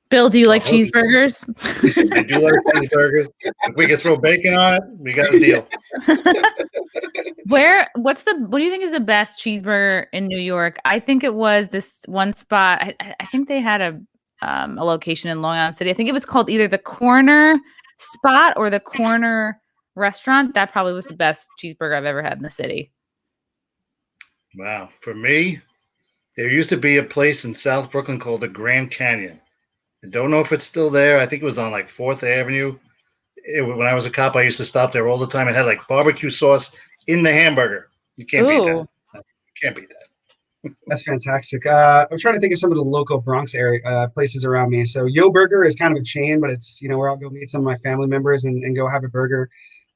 Bill, do you like cheeseburgers? I do like cheeseburgers. If we can throw bacon on it, we got a deal. What do you think is the best cheeseburger in New York? I think it was this one spot. I think they had a location in Long Island City. I think it was called either the Corner Spot or the Corner Restaurant. That probably was the best cheeseburger I've ever had in the city. Wow. For me, there used to be a place in South Brooklyn called the Grand Canyon. I don't know if it's still there. I think it was on like 4th Avenue. When I was a cop, I used to stop there all the time. It had like barbecue sauce in the hamburger. You can't beat that. You can't beat that. That's fantastic. I'm trying to think of some of the local Bronx area places around me. So Yo Burger is kind of a chain, but it's, where I'll go meet some of my family members and go have a burger.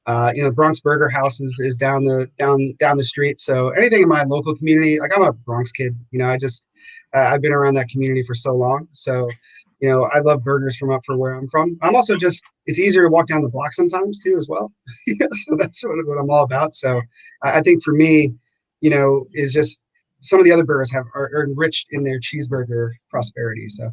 Bronx Burger House is down the street. So anything in my local community, like I'm a Bronx kid, I've been around that community for so long. So, I love burgers from up for where I'm from. I'm also it's easier to walk down the block sometimes too, as well. So that's sort of what I'm all about. So I think for me, is just some of the other burgers are enriched in their cheeseburger prosperity. So.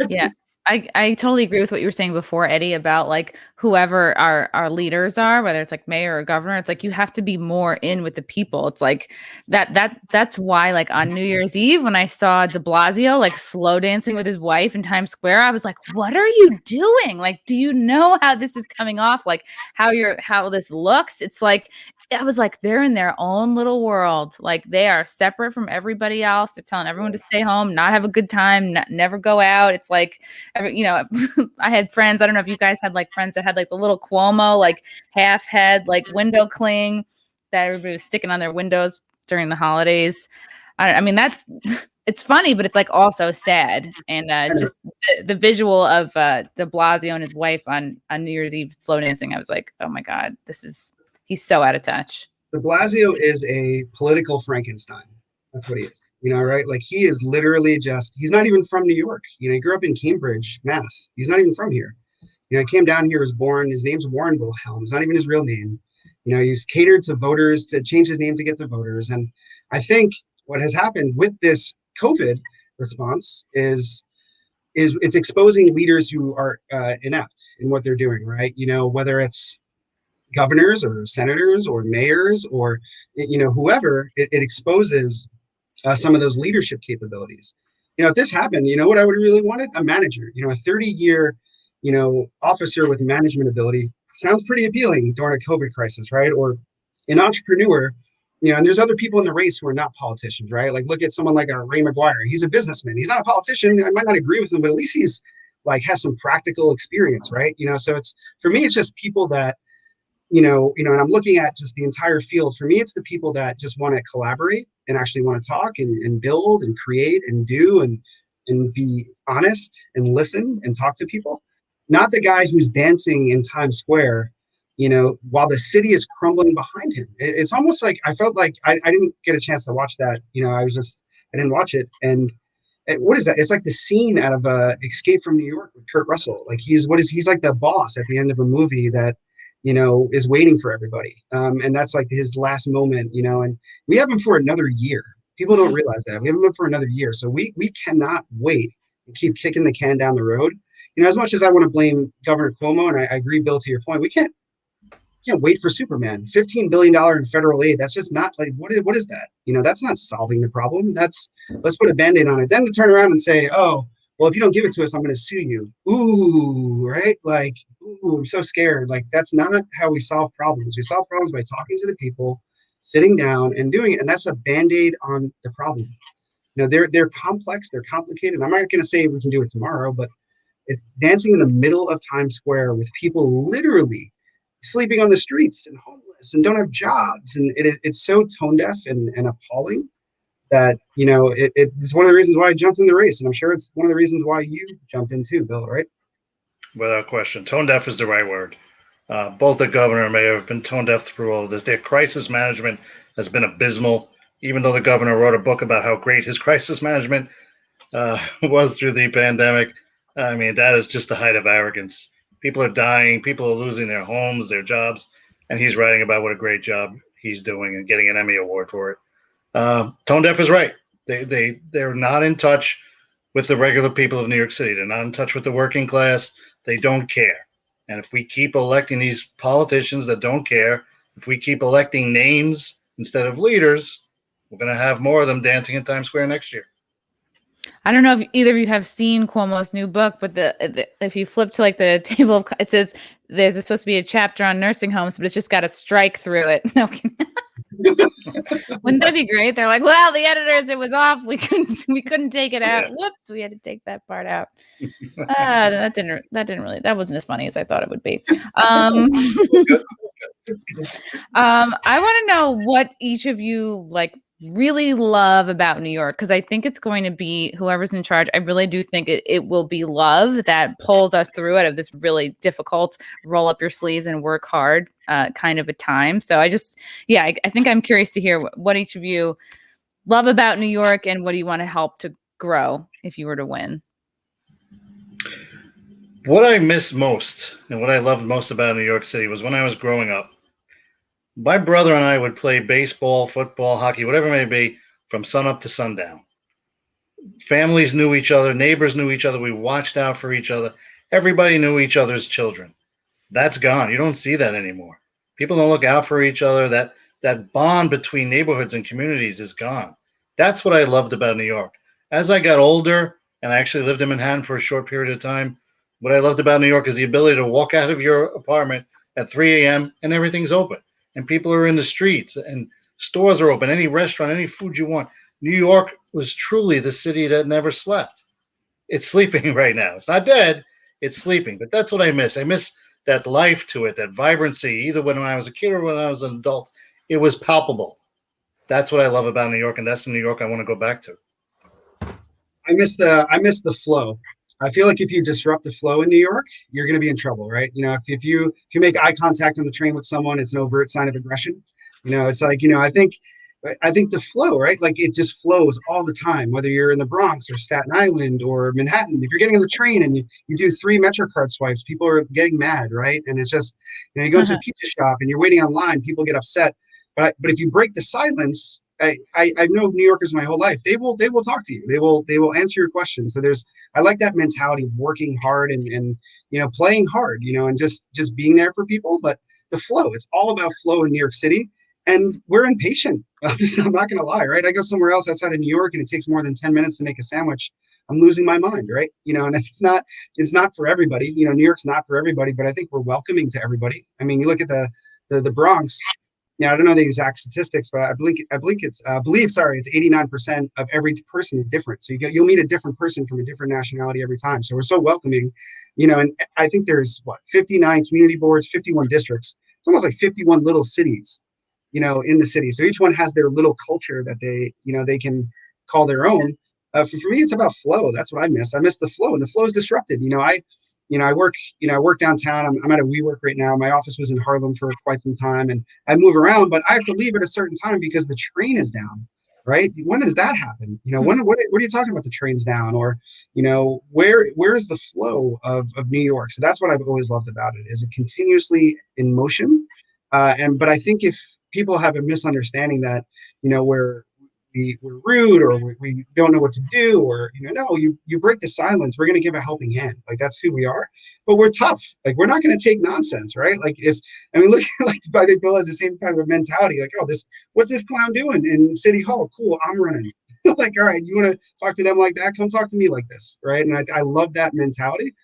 Yeah. I totally agree with what you were saying before, Eddie, about like whoever our leaders are, whether it's like mayor or governor, it's like you have to be more in with the people. It's like that's why like on New Year's Eve, when I saw de Blasio like slow dancing with his wife in Times Square, I was like, what are you doing? Like, do you know how this is coming off? Like how this looks? It's like, I was like, they're in their own little world. Like they are separate from everybody else. They're telling everyone to stay home, not have a good time, never go out. It's like, I had friends. I don't know if you guys had like friends that had like the little Cuomo, like half head, like window cling that everybody was sticking on their windows during the holidays. I mean, it's funny, but it's like also sad. And just the visual of de Blasio and his wife on New Year's Eve slow dancing. I was like, oh my God, he's so out of touch. De Blasio is a political Frankenstein. That's what he is, right? Like he is literally he's not even from New York. He grew up in Cambridge, Mass. He's not even from here. He came down here, was born, his name's Warren Wilhelm. It's not even his real name. He's catered to voters to change his name to get to voters. And I think what has happened with this COVID response is it's exposing leaders who are inept in what they're doing, right? Whether it's governors or senators or mayors or, whoever, it exposes some of those leadership capabilities. If this happened, what I would really wanted? A manager, a 30-year officer with management ability sounds pretty appealing during a COVID crisis, right? Or an entrepreneur, and there's other people in the race who are not politicians, right? Like look at someone like Ray McGuire. He's a businessman. He's not a politician. I might not agree with him, but at least he's like has some practical experience, right? So it's for me, it's just people that and I'm looking at just the entire field. For me, it's the people that just want to collaborate and actually want to talk and build and create and do and be honest and listen and talk to people. Not the guy who's dancing in Times Square, while the city is crumbling behind him. It's almost like I felt like I didn't get a chance to watch that. I didn't watch it. And what is that? It's like the scene out of Escape from New York with Kurt Russell. Like he's like the boss at the end of a movie that is waiting for everybody. And that's like his last moment, and we have him for another year. People don't realize that. We have him for another year. So we cannot wait and keep kicking the can down the road. As much as I want to blame Governor Cuomo, and I agree, Bill, to your point, we can't wait for Superman. $15 billion in federal aid. That's just not like, what is that? That's not solving the problem. Let's put a Band-Aid on it. Then to turn around and say, oh, well, if you don't give it to us, I'm going to sue you. Ooh, right? Like, ooh, I'm so scared. Like, that's not how we solve problems. We solve problems by talking to the people, sitting down and doing it. And that's a Band-Aid on the problem. They're complex, they're complicated. I'm not going to say we can do it tomorrow, but it's dancing in the middle of Times Square with people literally sleeping on the streets and homeless and don't have jobs. And it's so tone deaf and appalling that, it's one of the reasons why I jumped in the race. And I'm sure it's one of the reasons why you jumped in too, Bill, right? Without question. Tone deaf is the right word. Both the governor and mayor have been tone deaf through all of this. Their crisis management has been abysmal, even though the governor wrote a book about how great his crisis management was through the pandemic. I mean, that is just the height of arrogance. People are dying. People are losing their homes, their jobs, and he's writing about what a great job he's doing and getting an Emmy Award for it. Tone deaf is right. They're not in touch with the regular people of New York City. They're not in touch with the working class. They don't care. And if we keep electing these politicians that don't care, if we keep electing names instead of leaders, we're going to have more of them dancing in Times Square next year. I don't know if either of you have seen Cuomo's new book, but if you flip to like the table of, it says there's supposed to be a chapter on nursing homes, but it's just got a strike through it. No, wouldn't that be great? They're like, well, the editors, it was off. We couldn't take it out. Yeah. Whoops, we had to take that part out. That wasn't as funny as I thought it would be. I want to know what each of you really love about New York, because I think it's going to be whoever's in charge. I really do think it will be love that pulls us through it of this really difficult roll up your sleeves and work hard kind of a time. So I think I'm curious to hear what each of you love about New York and what do you want to help to grow if you were to win. What I miss most and what I loved most about New York City was when I was growing up. My brother and I would play baseball, football, hockey, whatever it may be, from sunup to sundown. Families knew each other. Neighbors knew each other. We watched out for each other. Everybody knew each other's children. That's gone. You don't see that anymore. People don't look out for each other. That bond between neighborhoods and communities is gone. That's what I loved about New York. As I got older, and I actually lived in Manhattan for a short period of time, what I loved about New York is the ability to walk out of your apartment at 3 a.m. and everything's open. And people are in the streets and stores are open, any restaurant, any food you want. New York was truly the city that never slept. It's sleeping right now. It's not dead, it's sleeping. But that's what I miss. I miss that life to it, that vibrancy, either when I was a kid or when I was an adult. It was palpable. That's what I love about New York, and that's the New York I want to go back to. I miss the flow. I feel like if you disrupt the flow in New York, you're going to be in trouble, right? If you make eye contact on the train with someone, it's an overt sign of aggression. It's like, I think the flow, right? Like it just flows all the time, whether you're in the Bronx or Staten Island or Manhattan. If you're getting on the train and you do 3 MetroCard swipes, people are getting mad, right? And it's just, you go to a pizza shop and you're waiting online, people get upset. But if you break the silence, I know New Yorkers my whole life. They will talk to you. They will answer your questions. So I like that mentality of working hard and playing hard, and just being there for people. But the flow, it's all about flow in New York City, and we're impatient. I'm not going to lie, right? I go somewhere else outside of New York, and it takes more than 10 minutes to make a sandwich. I'm losing my mind, right? And it's not for everybody. New York's not for everybody, but I think we're welcoming to everybody. I mean, you look at the Bronx. I don't know the exact statistics, but I believe it's 89% of every person is different. So you'll meet a different person from a different nationality every time. So we're so welcoming, and I think there's 59 community boards, 51 districts. It's almost like 51 little cities, in the city. So each one has their little culture that they can call their own. For me, it's about flow. That's what I miss. I miss the flow, and the flow is disrupted. I work downtown. I'm at a WeWork right now. My office was in Harlem for quite some time, and I move around, but I have to leave at a certain time because the train is down. Right? When does that happen? What are you talking about? The train's down, or where is the flow of New York? So that's what I've always loved about it. Is it continuously in motion? But I think if people have a misunderstanding that we're rude, or we don't know what to do, or no, you break the silence, we're going to give a helping hand. Like, that's who we are. But we're tough. Like, we're not going to take nonsense, right? Like, look, like, I think Bill has the same type of mentality. Like, oh, what's this clown doing in City Hall? Cool, I'm running. Like, all right, you want to talk to them like that? Come talk to me like this, right? And I love that mentality.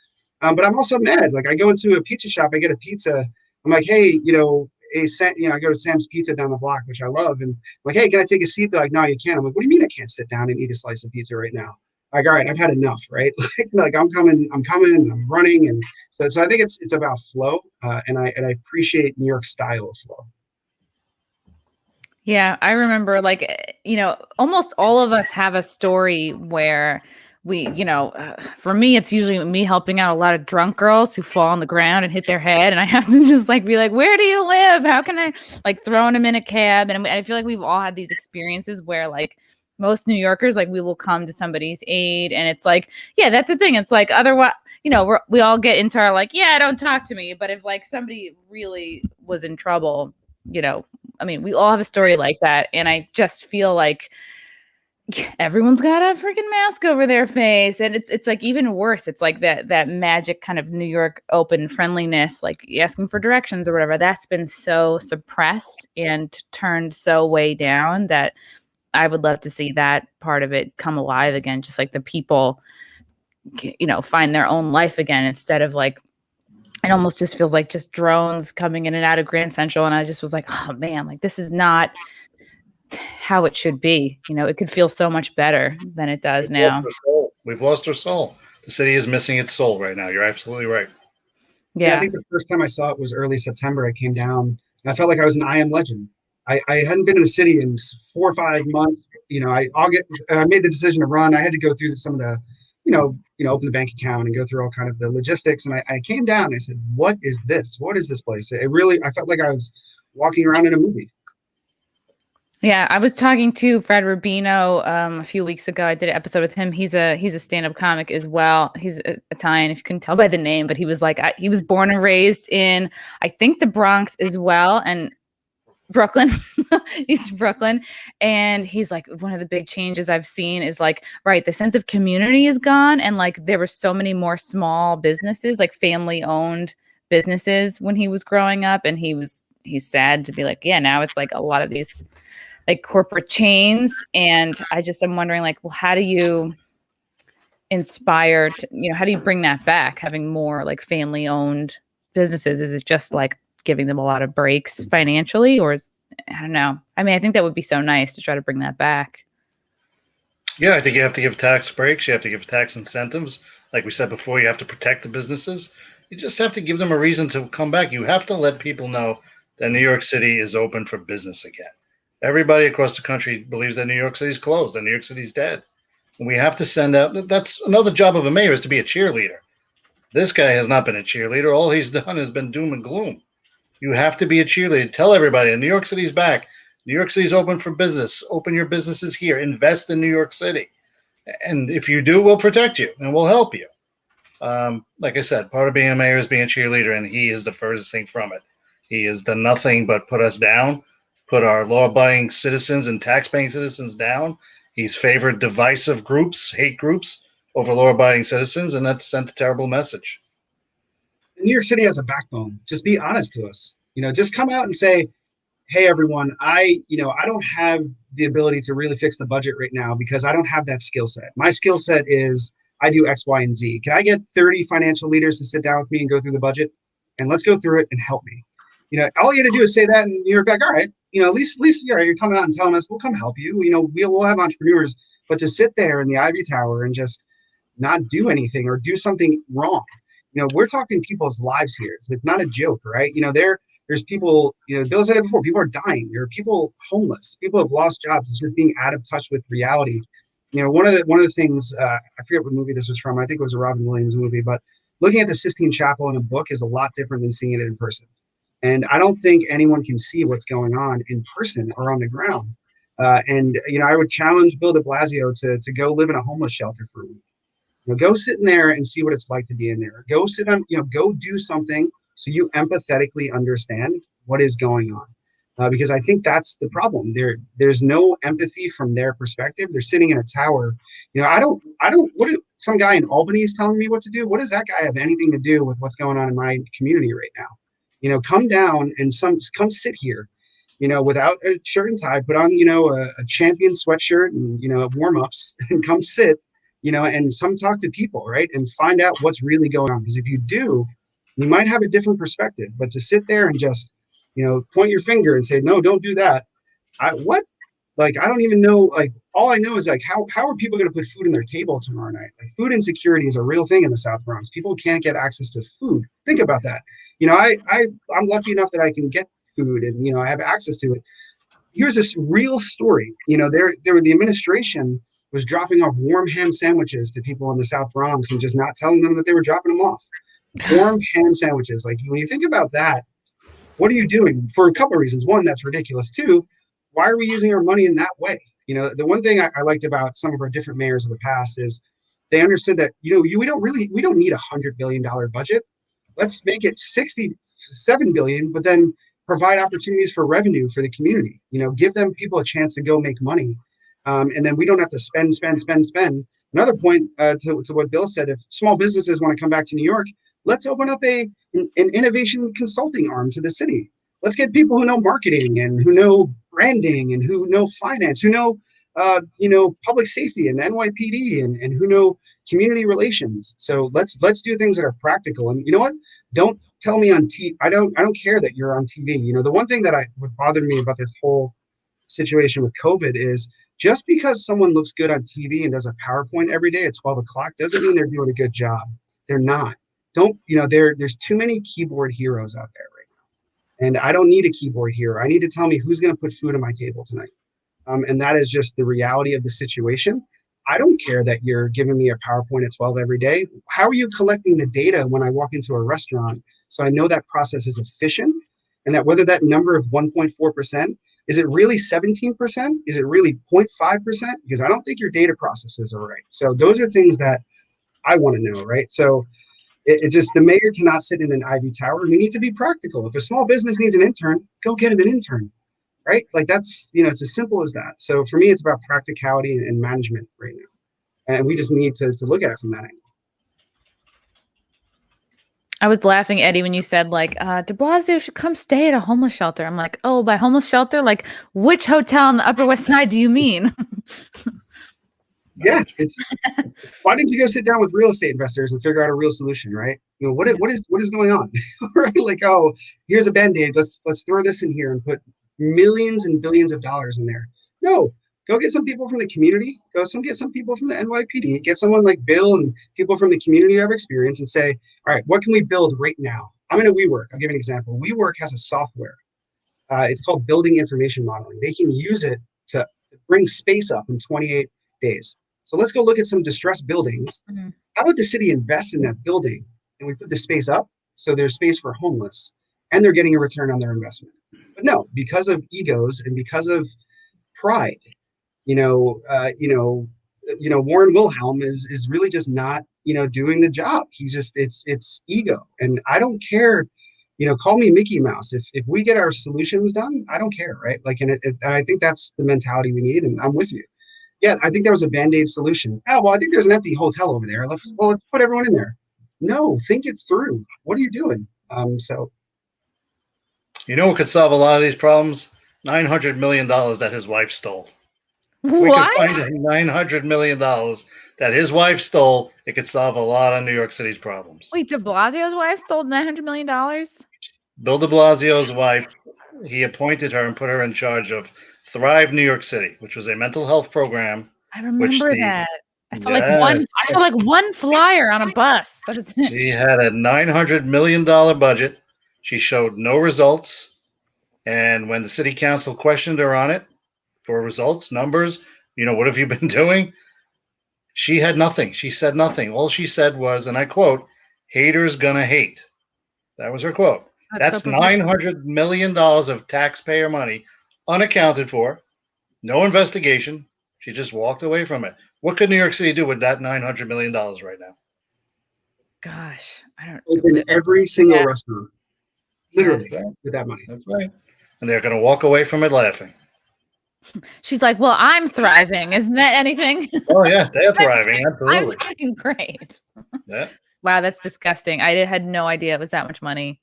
But I'm also mad. Like, I go into a pizza shop, I get a pizza. I'm like, hey, I go to Sam's Pizza down the block, which I love, and I'm like, hey, can I take a seat? They're like, no, you can't. I'm like, what do you mean I can't sit down and eat a slice of pizza right now? Like, all right, I've had enough, right? like I'm coming, and I'm running, and so I think it's about flow, and I appreciate New York's style of flow. Yeah, I remember, almost all of us have a story where for me, it's usually me helping out a lot of drunk girls who fall on the ground and hit their head. And I have to just be like, where do you live? How can I, throwing them in a cab? And I feel like we've all had these experiences where most New Yorkers, we will come to somebody's aid. And it's yeah, that's the thing. It's otherwise, we all get into our yeah, don't talk to me. But if somebody really was in trouble, we all have a story like that. And I just feel like everyone's got a freaking mask over their face, and it's even worse. It's that magic kind of New York open friendliness, asking for directions or whatever. That's been so suppressed and turned so way down that I would love to see that part of it come alive again. Just the people, find their own life again, instead of it almost just feels like just drones coming in and out of Grand Central. And I just was like, oh man, this is not how it should be. It could feel so much better than it does now. We've lost our soul. The city is missing its soul right now. You're absolutely right. Yeah, I think the first time I saw it was early September. I came down and I felt like I was an I Am Legend. I hadn't been in the city in 4 or 5 months. I made the decision to run. I had to go through some of the, open the bank account and go through all kind of the logistics. And I came down and I said, what is this? What is this place? I felt like I was walking around in a movie. Yeah, I was talking to Fred Rubino a few weeks ago. I did an episode with him. He's a stand-up comic as well. He's Italian, if you couldn't tell by the name, but he was he was born and raised in, I think, the Bronx as well, and Brooklyn. East Brooklyn. And he's one of the big changes I've seen is right, the sense of community is gone, and there were so many more small businesses, family-owned businesses when he was growing up, and he's sad to be yeah, now it's a lot of these corporate chains. And I'm wondering well, how do you inspire how do you bring that back, having more family owned businesses? Is it just giving them a lot of breaks financially, or I don't know. I think that would be so nice to try to bring that back. Yeah, I think you have to give tax breaks. You have to give tax incentives. Like we said before, you have to protect the businesses. You just have to give them a reason to come back. You have to let people know that New York City is open for business again. Everybody across the country believes that New York City's closed, that New York City's dead. And we have to send out, that's another job of a mayor, is to be a cheerleader. This guy has not been a cheerleader. All he's done has been doom and gloom. You have to be a cheerleader. Tell everybody New York City's back. New York City's open for business. Open your businesses here. Invest in New York City. And if you do, we'll protect you and we'll help you. Like I said, part of being a mayor is being a cheerleader, and he is the furthest thing from it. He has done nothing but put us down, put our law-abiding citizens and tax-paying citizens down. He's favored divisive groups, hate groups, over law-abiding citizens, and that's sent a terrible message. New York City has a backbone. Just be honest to us. Just come out and say, hey everyone, I don't have the ability to really fix the budget right now because I don't have that skill set. My skill set is I do X, Y, and Z. Can I get 30 financial leaders to sit down with me and go through the budget? And let's go through it and help me. All you got to do is say that, and you're back. All right, at least you're coming out and telling us we'll come help you. We'll have entrepreneurs, but to sit there in the Ivy Tower and just not do anything or do something wrong. We're talking people's lives here. It's not a joke, right? There's people, Bill said it before, people are dying. There are people homeless. People have lost jobs. It's just being out of touch with reality. One of the things, I forget what movie this was from. I think it was a Robin Williams movie, but looking at the Sistine Chapel in a book is a lot different than seeing it in person. And I don't think anyone can see what's going on in person or on the ground. I would challenge Bill de Blasio to go live in a homeless shelter for a week. Go sit in there and see what it's like to be in there. Go sit on, go do something so you empathetically understand what is going on. Because I think that's the problem. There's no empathy from their perspective. They're sitting in a tower. Some guy in Albany is telling me what to do. What does that guy have anything to do with what's going on in my community right now? Come down and come sit here, without a shirt and tie, put on, a champion sweatshirt and, warm-ups and come sit, and some talk to people, right? And find out what's really going on. Because if you do, you might have a different perspective, but to sit there and just, point your finger and say, no, don't do that. I don't even know, all I know is how are people going to put food on their table tomorrow night? Food insecurity is a real thing in the South Bronx. People can't get access to food. Think about that. I'm lucky enough that I can get food and, I have access to it. Here's this real story. The administration was dropping off warm ham sandwiches to people in the South Bronx and just not telling them that they were dropping them off. Warm ham sandwiches. When you think about that, what are you doing? For a couple of reasons. One, that's ridiculous. Two, why are we using our money in that way? The one thing I liked about some of our different mayors of the past is they understood that, we don't need $100 billion budget. Let's make it 67 billion, but then provide opportunities for revenue for the community. Give them people a chance to go make money. And then we don't have to spend. Another point to what Bill said, if small businesses want to come back to New York, let's open up an innovation consulting arm to the city. Let's get people who know marketing and who know branding and who know finance, who know, public safety and NYPD and who know community relations. So let's do things that are practical. And you know what? Don't tell me on TV. I don't care that you're on TV. The one thing that would bother me about this whole situation with COVID is just because someone looks good on TV and does a PowerPoint every day at 12 o'clock doesn't mean they're doing a good job. They're not. There's too many keyboard heroes out there right now. And I don't need a keyboard hero. I need to tell me who's going to put food on my table tonight. And that is just the reality of the situation. I don't care that you're giving me a PowerPoint at 12 every day. How are you collecting the data when I walk into a restaurant so I know that process is efficient and that whether that number of 1.4%, is it really 17%? Is it really 0.5%? Because I don't think your data processes are right. So those are things that I want to know, right? So it just, the mayor cannot sit in an Ivy Tower. We need to be practical. If a small business needs an intern, go get him an intern, right? That's, it's as simple as that. So for me, it's about practicality and management right now. And we just need to look at it from that angle. I was laughing, Eddie, when you said de Blasio should come stay at a homeless shelter. I'm like, oh, by homeless shelter, which hotel on the Upper West Side do you mean? Yeah, why didn't you go sit down with real estate investors and figure out a real solution, right? What is going on? Right? Oh, here's a Band-Aid. Let's throw this in here and put millions and billions of dollars in there. No, go get some people from the community. Get some people from the NYPD. Get someone like Bill and people from the community who have experience and say, all right, what can we build right now? I'm in a WeWork. I'll give you an example. WeWork has a software. It's called Building Information Modeling. They can use it to bring space up in 28 days. So let's go look at some distressed buildings. Mm-hmm. How about the city invest in that building and we put the space up so there's space for homeless and they're getting a return on their investment? But no, because of egos and because of pride, Warren Wilhelm is really just not, doing the job. He's just, it's ego. And I don't care, call me Mickey Mouse. If we get our solutions done, I don't care, right? And I think that's the mentality we need. And I'm with you. Yeah, I think there was a Band-Aid solution. Oh, well, I think there's an empty hotel over there. Let's put everyone in there. No, think it through. What are you doing? You know what could solve a lot of these problems? $900 million that his wife stole. If we could What? find $900 million that his wife stole, it could solve a lot of New York City's problems. Wait, de Blasio's wife stole $900 million? Bill de Blasio's wife, he appointed her and put her in charge of Thrive New York City, which was a mental health program. I Which remember the that. I saw yes, like one flyer on a bus. That was it. she had a $900 million budget. She showed no results. And when the city council questioned her on it for results, numbers, what have you been doing? She had nothing. She said nothing. All she said was, and I quote, haters gonna hate. That was her quote. That's so That's professional. $900 million of taxpayer money unaccounted for, no investigation. She just walked away from it. What could New York City do with that $900 million right now? Gosh, I don't. Open every single Yeah. restaurant, Yeah. literally, with that money. That's right. And they're going to walk away from it laughing. She's like, well, I'm thriving. Isn't that anything? Oh, yeah, they're thriving. I'm Absolutely. doing great. Yeah. Wow, that's disgusting. I had no idea it was that much money.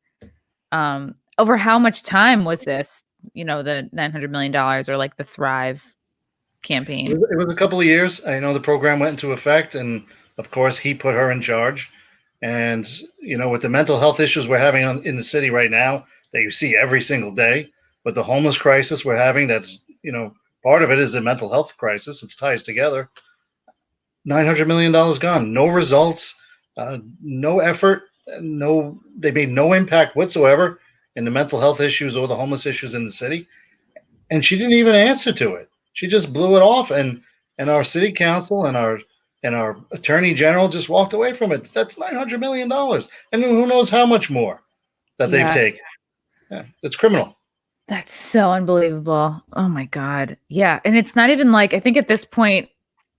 Over how much time was this? The $900 million or like the Thrive campaign? It was a couple of years. I know the program went into effect, and of course, he put her in charge. And, with the mental health issues we're having in the city right now that you see every single day, with the homeless crisis we're having, that's, part of it is a mental health crisis. It ties together. $900 million gone. No results, no effort, they made no impact whatsoever in the mental health issues or the homeless issues in the city. And she didn't even answer to it. She just blew it off. And our city council and our attorney general just walked away from it. That's $900 million. And who knows how much more that they've taken. Yeah, it's criminal. That's so unbelievable. Oh my God. Yeah. And it's not even like, I think at this point,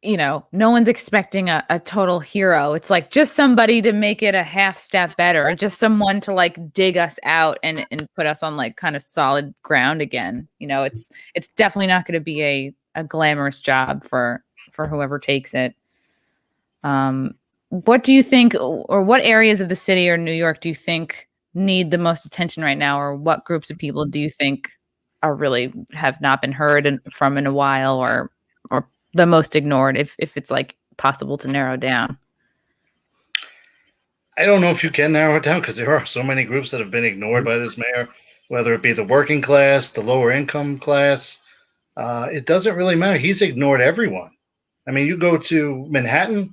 no one's expecting a total hero. It's like just somebody to make it a half step better, or just someone to like dig us out and put us on like kind of solid ground again. It's definitely not going to be a glamorous job for whoever takes it. What do you think, or what areas of the city or New York do you think need the most attention right now, or what groups of people do you think are really have not been heard from in a while, or the most ignored, if it's like possible to narrow down? I don't know if you can narrow it down, because there are so many groups that have been ignored by this mayor, whether it be the working class, the lower income class. It doesn't really matter. He's ignored everyone. I mean, you go to Manhattan,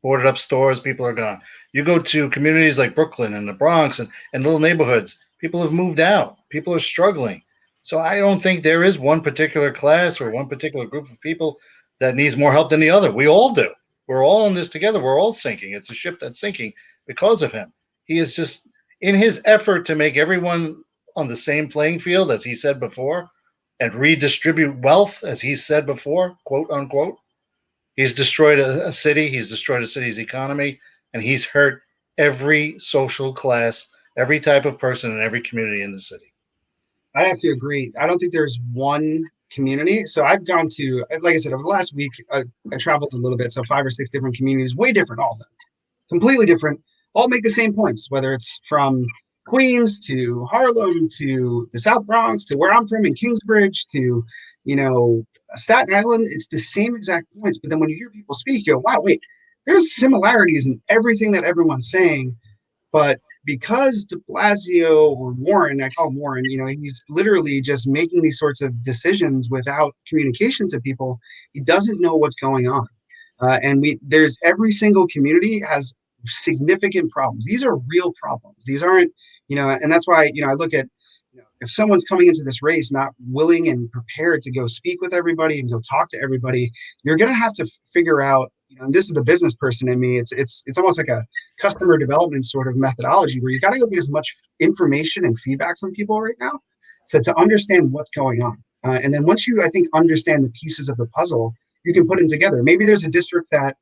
boarded up stores, people are gone. You go to communities like Brooklyn and the Bronx and little neighborhoods, people have moved out. People are struggling. So I don't think there is one particular class or one particular group of people that needs more help than the other. We all do. We're all in this together. We're all sinking. It's a ship that's sinking because of him. He is just, in his effort to make everyone on the same playing field, as he said before, and redistribute wealth, as he said before, quote unquote, he's destroyed a city. He's destroyed a city's economy, and he's hurt every social class, every type of person in every community in the city. I'd have to agree. I don't think there's one community. So I've gone to, like I said, over the last week, I traveled a little bit. So 5 or 6 different communities, way different, all of them, completely different, all make the same points, whether it's from Queens to Harlem to the South Bronx to where I'm from in Kingsbridge to, Staten Island. It's the same exact points. But then when you hear people speak, you go, wow, wait, there's similarities in everything that everyone's saying. But because de Blasio or Warren, I call him Warren, he's literally just making these sorts of decisions without communication to people. He doesn't know what's going on. There's every single community has significant problems. These are real problems. These aren't, and that's why, I look at, if someone's coming into this race not willing and prepared to go speak with everybody and go talk to everybody, you're going to have to figure out, and this is the business person in me, it's almost like a customer development sort of methodology where you got to go get as much information and feedback from people right now to understand what's going on. And then once you, I think, understand the pieces of the puzzle, you can put them together. Maybe there's a district that,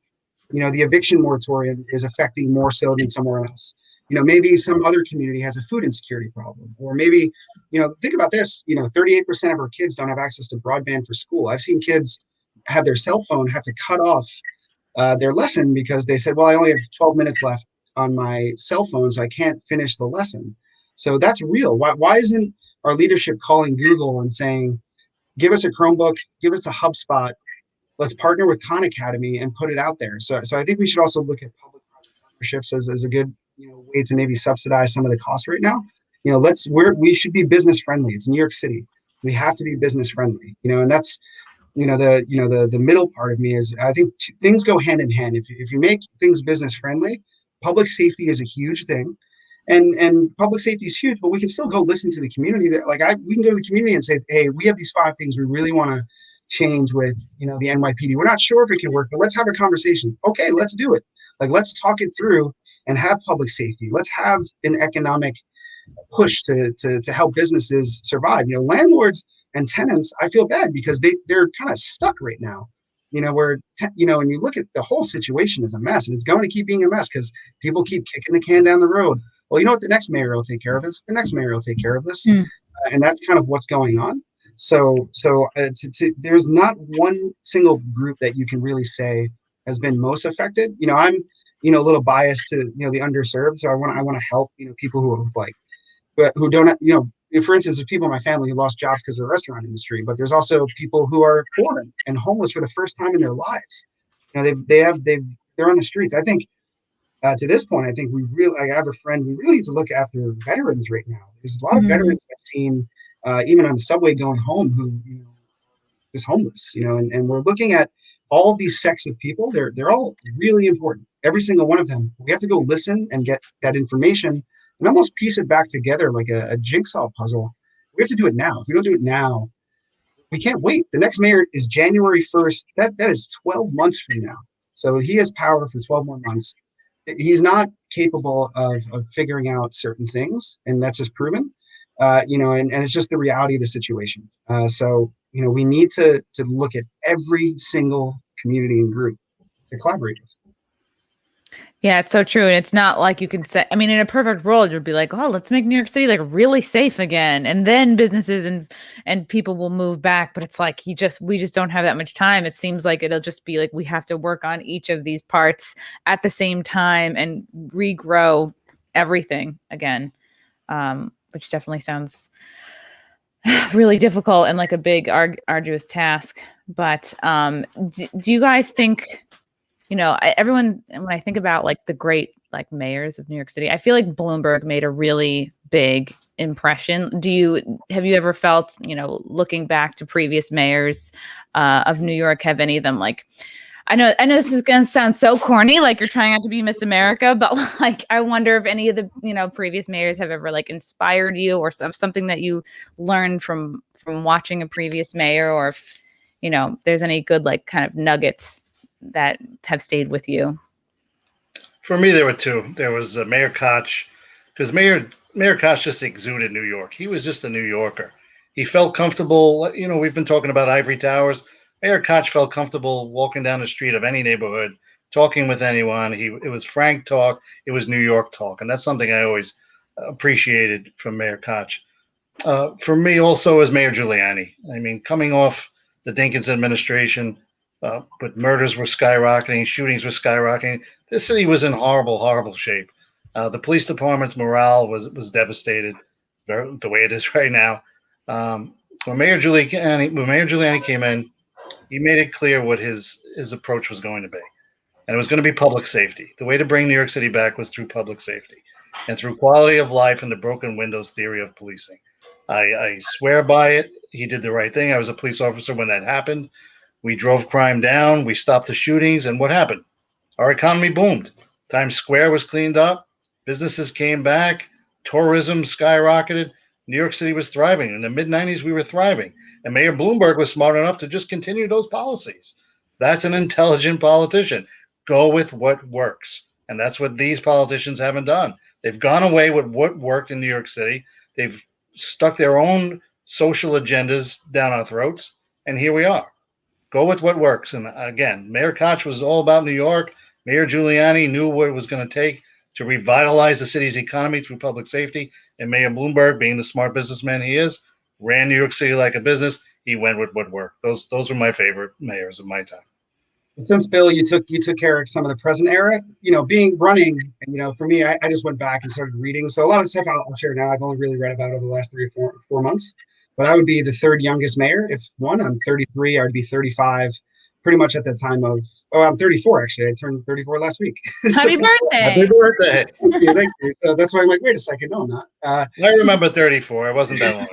the eviction moratorium is affecting more so than somewhere else. Maybe some other community has a food insecurity problem, or maybe, think about this, 38% of our kids don't have access to broadband for school. I've seen kids have their cell phone have to cut off their lesson because they said, well, I only have 12 minutes left on my cell phone, so I can't finish the lesson. So that's real. Why our leadership calling Google and saying, give us a Chromebook, give us a HubSpot, let's partner with Khan Academy and put it out there. So I think we should also look at public-private partnerships as a good way to maybe subsidize some of the costs right now. We should be business friendly. It's New York City. We have to be business friendly. And that's the middle part of me is I think things go hand in hand. If you make things business friendly, public safety is a huge thing. And public safety is huge, but we can still go listen to the community. We can go to the community and say, hey, we have these 5 things we really want to change with the NYPD. We're not sure if it can work, but let's have a conversation. Okay, let's do it. Let's talk it through and have public safety. Let's have an economic push to help businesses survive. Landlords and tenants, I feel bad because they're kind of stuck right now. Where and you look at the whole situation as a mess, and it's going to keep being a mess because people keep kicking the can down the road. Well, you know what? The next mayor will take care of this. The next mayor will take care of this, and that's kind of what's going on. So there's not one single group that you can really say has been most affected. I'm a little biased to the underserved, so I want to help people who don't for instance, there's people in my family who lost jobs because of the restaurant industry, but there's also people who are poor and homeless for the first time in their lives. They're on the streets. I think to this point, I think I have a friend. We really need to look after veterans right now. There's a lot of veterans I've seen, even on the subway going home, who is homeless. And we're looking at all these sects of people. They're all really important. Every single one of them. We have to go listen and get that information and almost piece it back together like a jigsaw puzzle. We have to do it now. If we don't do it now, we can't wait. The next mayor is January 1st. That is 12 months from now. So he has power for 12 more months. He's not capable of figuring out certain things, and that's just proven. And it's just the reality of the situation. So we need to look at every single community and group to collaborate with. Yeah, it's so true. And it's not like you can say, in a perfect world, you'd be like, oh, let's make New York City really safe again. And then businesses and people will move back. But it's like, we just don't have that much time. It seems like it'll just be like, we have to work on each of these parts at the same time and regrow everything again, which definitely sounds really difficult and like a big arduous task. But do you guys think, everyone, when I think about the great mayors of New York City, I feel like Bloomberg made a really big impression. Have you ever felt, looking back to previous mayors of New York, have any of them I know this is going to sound so corny, like you're trying not to be Miss America, but I wonder if any of the, previous mayors have ever inspired you or something that you learned from watching a previous mayor, or if, there's any good kind of nuggets that have stayed with you. For me, there were 2. There was Mayor Koch, because Mayor Koch just exuded New York. He was just a New Yorker. He felt comfortable. We've been talking about ivory towers. Mayor Koch felt comfortable walking down the street of any neighborhood, talking with anyone. It was frank talk. It was New York talk, and that's something I always appreciated from Mayor Koch. For me, also, is Mayor Giuliani. Coming off the Dinkins administration, but murders were skyrocketing, shootings were skyrocketing. This city was in horrible, horrible shape. The police department's morale was devastated, the way it is right now. When Mayor Giuliani came in, he made it clear what his approach was going to be, and it was going to be public safety. The way to bring New York City back was through public safety and through quality of life and the broken windows theory of policing. I swear by it. He did the right thing. I was a police officer when that happened. We drove crime down. We stopped the shootings. And what happened? Our economy boomed. Times Square was cleaned up. Businesses came back. Tourism skyrocketed. New York City was thriving. In the mid-'90s, we were thriving. And Mayor Bloomberg was smart enough to just continue those policies. That's an intelligent politician. Go with what works. And that's what these politicians haven't done. They've gone away with what worked in New York City. They've stuck their own social agendas down our throats. And here we are. Go with what works. And again, Mayor Koch was all about New York. Mayor Giuliani knew what it was going to take to revitalize the city's economy through public safety. And Mayor Bloomberg, being the smart businessman he is, ran New York City like a business. He went with what worked. Those were my favorite mayors of my time. Since Bill, you took care of some of the present era, being running, and for me, I just went back and started reading. So a lot of stuff I'll share now, I've only really read about over the last 3 or 4 months. But I would be the third youngest mayor. If one, I'm 33, I would be 35, pretty much at the time of. Oh, I'm 34 actually. I turned 34 last week. So, Happy Happy birthday. birthday. thank you. So that's why I'm like, wait a second, no, I'm not. I remember 34. It wasn't that long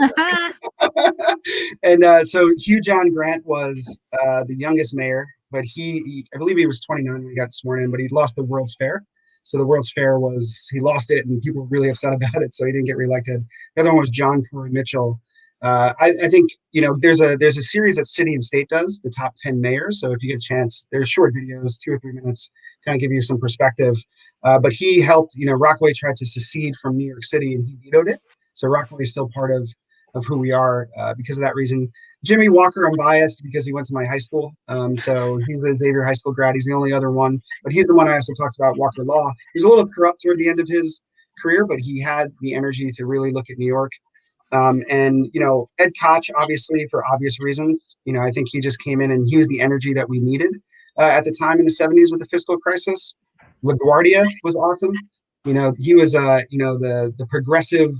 ago. And so Hugh John Grant was the youngest mayor, but I believe he was 29 when he got sworn in, but he lost the World's Fair. So the World's Fair he lost it, and people were really upset about it, so he didn't get reelected. The other one was John Corey Mitchell. I think there's a series that City and State does, the top 10 mayors. So if you get a chance, there's short videos, 2 or 3 minutes, kind of give you some perspective. But he helped. Rockaway tried to secede from New York City, and he vetoed it. So Rockaway is still part of who we are because of that reason. Jimmy Walker, I'm biased because he went to my high school. So he's a Xavier High School grad. He's the only other one, but he's the one I also talked about, Walker Law. He was a little corrupt toward the end of his career, but he had the energy to really look at New York. And Ed Koch, obviously, for obvious reasons. I think he just came in and he was the energy that we needed at the time in the 70s with the fiscal crisis. LaGuardia was awesome. He was the progressive.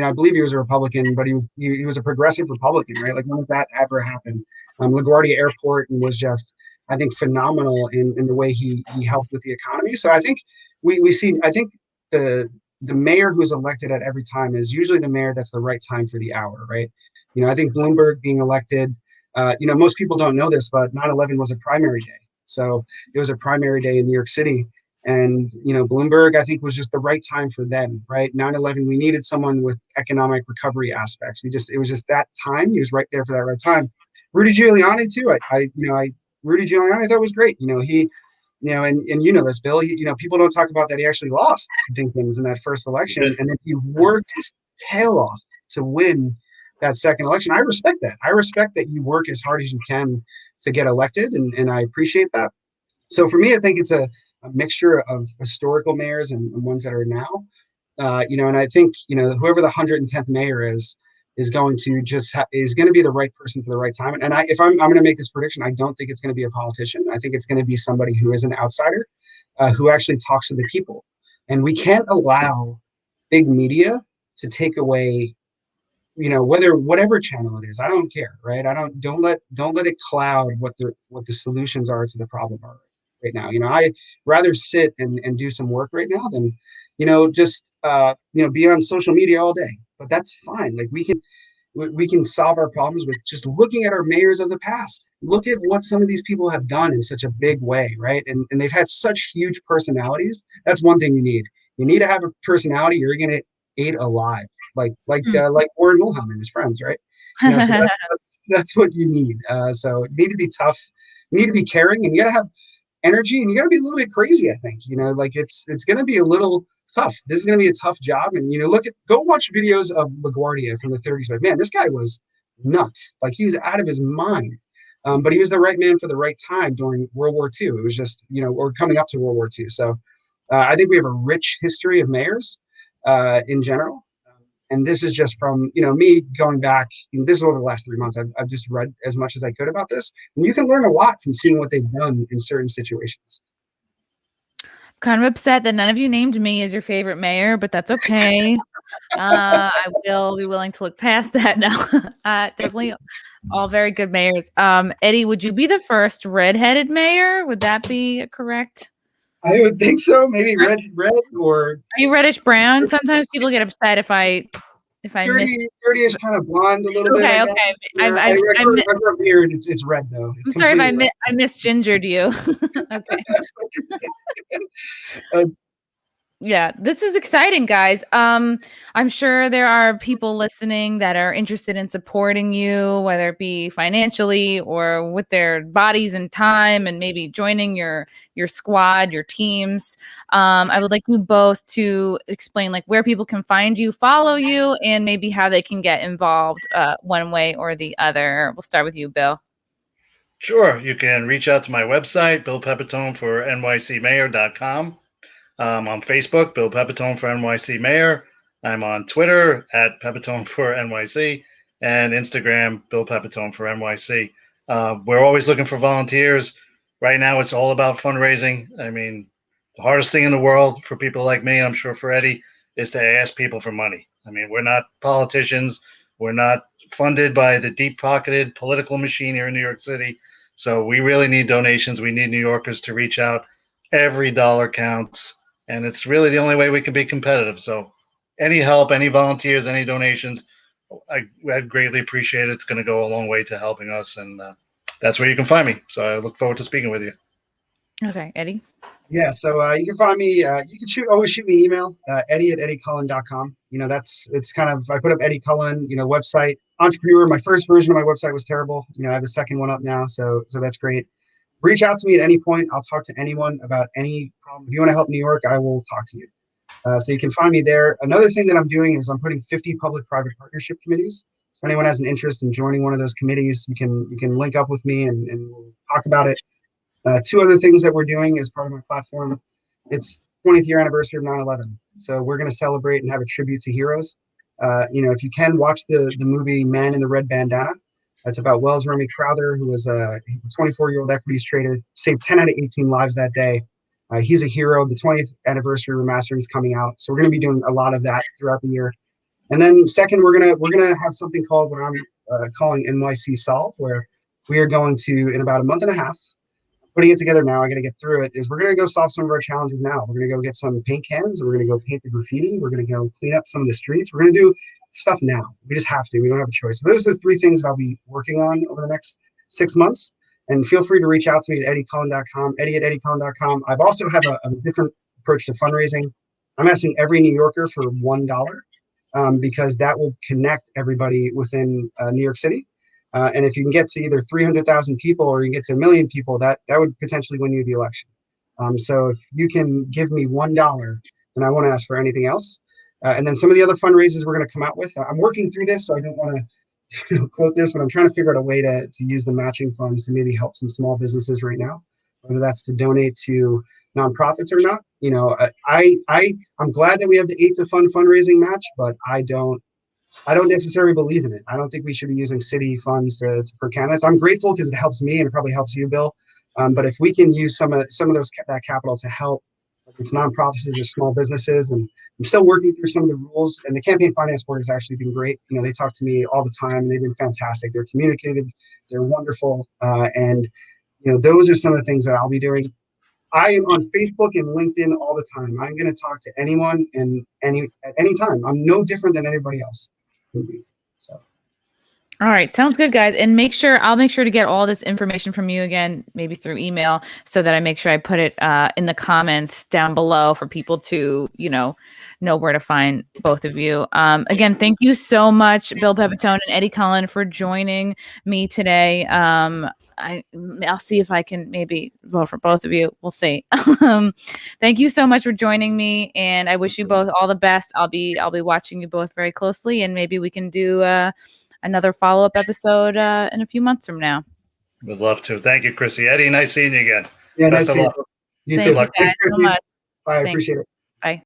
I believe he was a Republican, but he was a progressive Republican, right? Like, when did that ever happen? LaGuardia Airport was just, I think, phenomenal in the way he helped with the economy. So I think we see. I think the mayor who's elected at every time is usually the mayor that's the right time for the hour, right? I think Bloomberg being elected. Most people don't know this, but 9/11 was a primary day. So it was a primary day in New York City. And, Bloomberg, I think, was just the right time for them, right? 9/11, we needed someone with economic recovery aspects. It was just that time. He was right there for that right time. Rudy Giuliani, too. Rudy Giuliani, I thought was great. And this, Bill, people don't talk about that he actually lost to Dinkins in that first election. And then he worked his tail off to win that second election. I respect that. I respect that you work as hard as you can to get elected. And I appreciate that. So for me, I think it's a mixture of historical mayors and ones that are now, and I think, whoever the 110th mayor is going to is going to be the right person for the right time. And if I'm going to make this prediction, I don't think it's going to be a politician. I think it's going to be somebody who is an outsider, who actually talks to the people. And we can't allow big media to take away, whatever channel it is. I don't care, right? Don't let it cloud what the solutions are to the problem are right now. I rather sit and do some work right now than, just be on social media all day. But that's fine. Like, we can solve our problems with just looking at our mayors of the past. Look at what some of these people have done in such a big way, right? And they've had such huge personalities. That's one thing you need. You need to have a personality you're gonna eat alive, like Warren Wilhelm and his friends, right? So that's what you need. So you need to be tough. You need to be caring, and you got to have energy, and you got to be a little bit crazy. I think it's going to be a little tough. This is going to be a tough job, and go watch videos of LaGuardia from the 30s. But man, this guy was nuts. Like, he was out of his mind. But he was the right man for the right time during World War II. It was just or coming up to World War II. So I think we have a rich history of mayors in general. And this is just from, me going back. This is over the last 3 months. I've just read as much as I could about this. And you can learn a lot from seeing what they've done in certain situations. Kind of upset that none of you named me as your favorite mayor, but that's okay. I will be willing to look past that now. Definitely all very good mayors. Eddie, would you be the first redheaded mayor? Would that be correct? I would think so. Maybe red, or are you reddish brown? Sometimes people get upset if I dirty-ish, kind of blonde a little bit. Okay. I grew beard. It's red though. I'm sorry if I misgingered you. Okay. Yeah, this is exciting, guys. I'm sure there are people listening that are interested in supporting you, whether it be financially or with their bodies and time, and maybe joining your squad, your teams. I would like you both to explain where people can find you, follow you, and maybe how they can get involved one way or the other. We'll start with you, Bill. Sure. You can reach out to my website, Bill Pepitone for NYCMayor.com. On Facebook, Bill Pepitone for NYC Mayor. I'm on Twitter at Pepitone for NYC, and Instagram, Bill Pepitone for NYC. We're always looking for volunteers. right now it's all about fundraising. I mean, the hardest thing in the world for people like me, I'm sure for Eddie, is to ask people for money. I mean, we're not politicians. We're not funded by the deep-pocketed political machine here in New York City. So we really need donations. We need New Yorkers to reach out. Every dollar counts, and it's really the only way we can be competitive. So any help, any volunteers, any donations, I'd greatly appreciate it. It's going to go a long way to helping us, and that's where you can find me. So I look forward to speaking with you. Okay, Eddie. Yeah, so you can find me. You can always shoot me an email, Eddie@eddiecullen.com. It's kind of, I put up Eddie Cullen, website, entrepreneur. My first version of my website was terrible. I have a second one up now, so that's great. Reach out to me at any point. I'll talk to anyone about any problem. If you want to help New York, I will talk to you. So you can find me there. Another thing that I'm doing is I'm putting 50 public-private partnership committees. So if anyone has an interest in joining one of those committees, you can link up with me and we'll talk about it. Two other things that we're doing as part of my platform. It's 20th year anniversary of 9/11. So we're going to celebrate and have a tribute to heroes. If you can watch the movie Man in the Red Bandana, it's about Wells Remy Crowther, who was a 24-year-old equities trader, saved 10 out of 18 lives that day. He's a hero. The 20th anniversary remastering is coming out. So we're going to be doing a lot of that throughout the year. And then second, we're gonna have something called what I'm calling NYC Solve, where we are going to, in about a month and a half, putting it together now, I got to get through it, is we're going to go solve some of our challenges now. We're going to go get some paint cans. We're going to go paint the graffiti. We're going to go clean up some of the streets. We're going to do stuff now. We just have to. We don't have a choice. So those are the three things I'll be working on over the next 6 months. And feel free to reach out to me at eddiecullen.com, Eddie@eddiecullen.com. I've also have a different approach to fundraising. I'm asking every New Yorker for $1 because that will connect everybody within New York City. And if you can get to either 300,000 people or you can get to 1 million people, that would potentially win you the election. So if you can give me $1, then I won't ask for anything else. And then some of the other fundraisers we're going to come out with. I'm working through this, so I don't want to quote this, but I'm trying to figure out a way to use the matching funds to maybe help some small businesses right now, whether that's to donate to nonprofits or not. I'm glad that we have the 8 to Fund fundraising match, but I don't necessarily believe in it. I don't think we should be using city funds for candidates. I'm grateful because it helps me and it probably helps you, Bill. But if we can use some of that capital to help, whether it's nonprofits or small businesses, and I'm still working through some of the rules. And the Campaign Finance Board has actually been great. They talk to me all the time, and they've been fantastic. They're communicative, they're wonderful, and those are some of the things that I'll be doing. I am on Facebook and LinkedIn all the time. I'm going to talk to anyone and at any time. I'm no different than anybody else. So. All right. Sounds good, guys. And I'll make sure to get all this information from you again, maybe through email, so that I make sure I put it in the comments down below for people to, know where to find both of you. Again, thank you so much, Bill Pepitone and Eddie Cullen, for joining me today. I'll see if I can maybe vote for both of you. We'll see. Thank you so much for joining me, and I wish you both all the best. I'll be watching you both very closely, and maybe we can do another follow-up episode in a few months from now. Would love to. Thank you, Chrissie. Eddie, nice seeing you again. Yeah, nice seeing you. Thank you guys so much. Bye. I appreciate it. Bye.